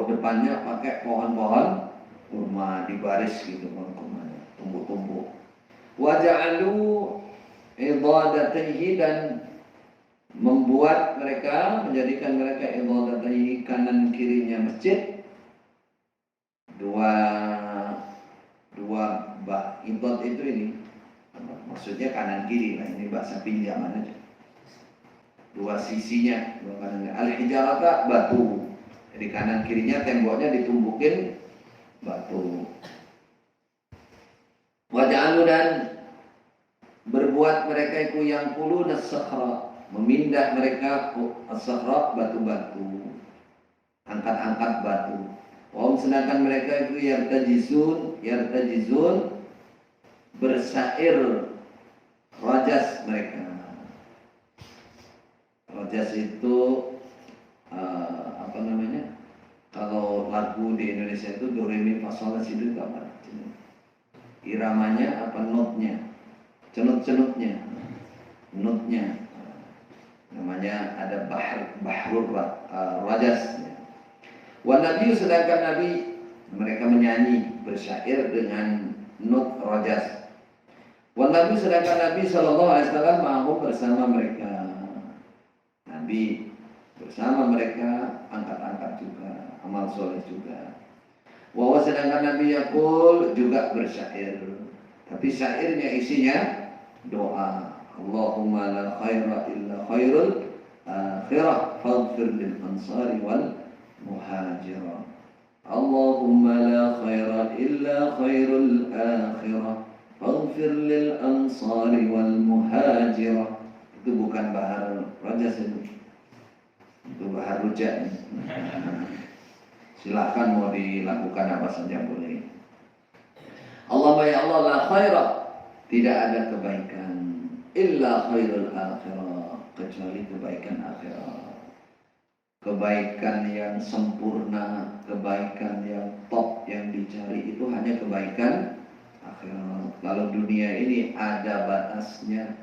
depannya pakai pohon-pohon kurma, dibaris gitu pohon kurmanya, tumpuk-tumpuk. Wa ja'alu idadatihi, dan menjadikan mereka idadatihi, kanan kirinya masjid, dua bak. Idad itu ini maksudnya kanan kiri lah, ini bahasa pinjaman aja. Dua sisinya, dua kanannya. Al-hijarata, batu. Jadi kanan kirinya temboknya ditumbukin batu. Waja'alu, dan berbuat mereka itu yang kulu nasakhra, memindah mereka as-sakhra, batu-batu, angkat-angkat batu. Sedangkan mereka itu yartajizun, bersair rajas mereka. Rajas itu kalau lagu di Indonesia itu do re mi fa sol la si do apa? Iramanya apa, notnya, cenut-cenutnya, notnya. Namanya ada bahrul rajas. Wa Nabi, sedangkan Nabi, mereka menyanyi bersyair dengan not rajas. Wa Nabi, sedangkan Nabi sallallahu alaihi wasallam mau bersama mereka. Nabi bersama mereka angkat-angkat juga, amal soleh juga. Wa sedangkan Nabi yaqul juga bersyair. Tapi syairnya isinya doa. Allahumma la khaira illa khairul akhirah faghfir lil ansari wal muhajirah. Allahumma la khaira illa khairul akhirah faghfir lil ansari wal muhajirah. Itu bukan bahar rajas itu bahar rujak. Silakan mau dilakukan apa saja boleh. Allahumma ya Allah la khaira, tidak ada kebaikan illa khairul akhirah, kecuali kebaikan akhirat. Kebaikan yang sempurna, kebaikan yang top yang dicari itu hanya kebaikan akhirat. Kalau dunia ini ada batasnya,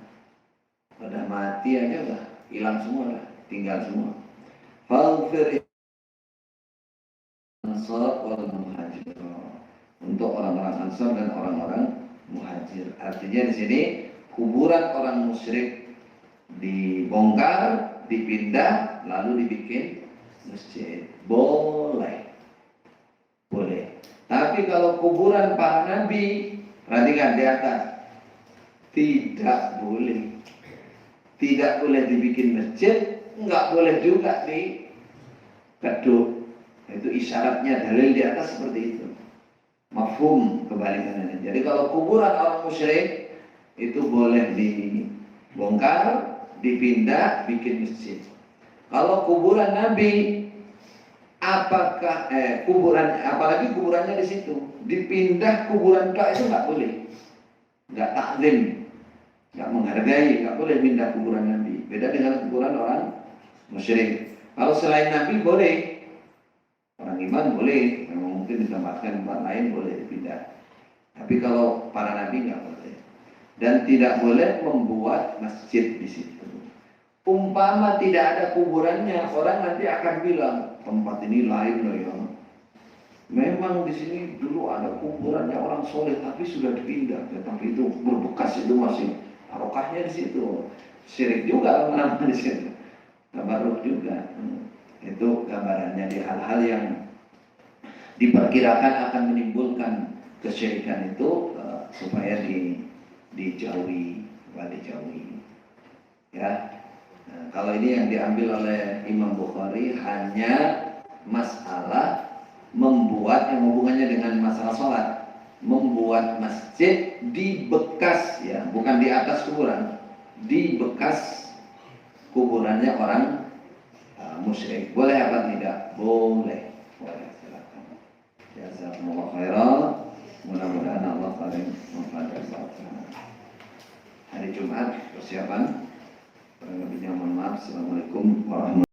udah mati aja udah hilang semua lah, tinggal semua. Faghfir ansar wal muhajir, untuk orang-orang ansar dan orang-orang muhajir. Artinya di sini kuburan orang musyrik dibongkar, dipindah, lalu dibikin masjid. Boleh. Tapi kalau kuburan para nabi, perhatikan di atas, tidak boleh. Tidak boleh dibikin masjid, enggak boleh juga di gedung. Itu isyaratnya, dalil di atas seperti itu. Mafhum kebalikannya. Jadi kalau kuburan orang musyrik itu boleh dibongkar, dipindah, bikin masjid. Kalau kuburan Nabi, apakah apalagi kuburannya di situ, dipindah kuburan itu nggak boleh, nggak taklim, nggak menghargai, nggak boleh pindah kuburan Nabi. Beda dengan kuburan orang musyrik. Kalau selain Nabi boleh, orang iman boleh, memang mungkin ditempatkan tempat lain boleh dipindah. Tapi kalau para Nabi nggak boleh. Dan tidak boleh membuat masjid di situ. Umpama tidak ada kuburannya, orang nanti akan bilang tempat ini lain loh ya. Memang di sini dulu ada kuburannya orang soleh, tapi sudah dipindah. Tetapi itu berbekas, itu masih barokahnya di situ. Syirik juga lama-lama di situ. Tabaruk juga. Itu gambarannya di hal-hal yang diperkirakan akan menimbulkan kesyirikan itu supaya dijauhi. Ya. Nah, kalau ini yang diambil oleh Imam Bukhari hanya masalah membuat, yang hubungannya dengan masalah sholat, membuat masjid di bekas, ya, bukan di atas kuburan, di bekas kuburannya orang musyrik. Boleh apa tidak? Boleh. Silakan. Jazakumullah khairan. Mudah-mudahan Allah paling memfaatkan. Hari Jumat persiapan. Kurang lebihnya mohon maaf. Assalamualaikum warahmatullahi wabarakatuh.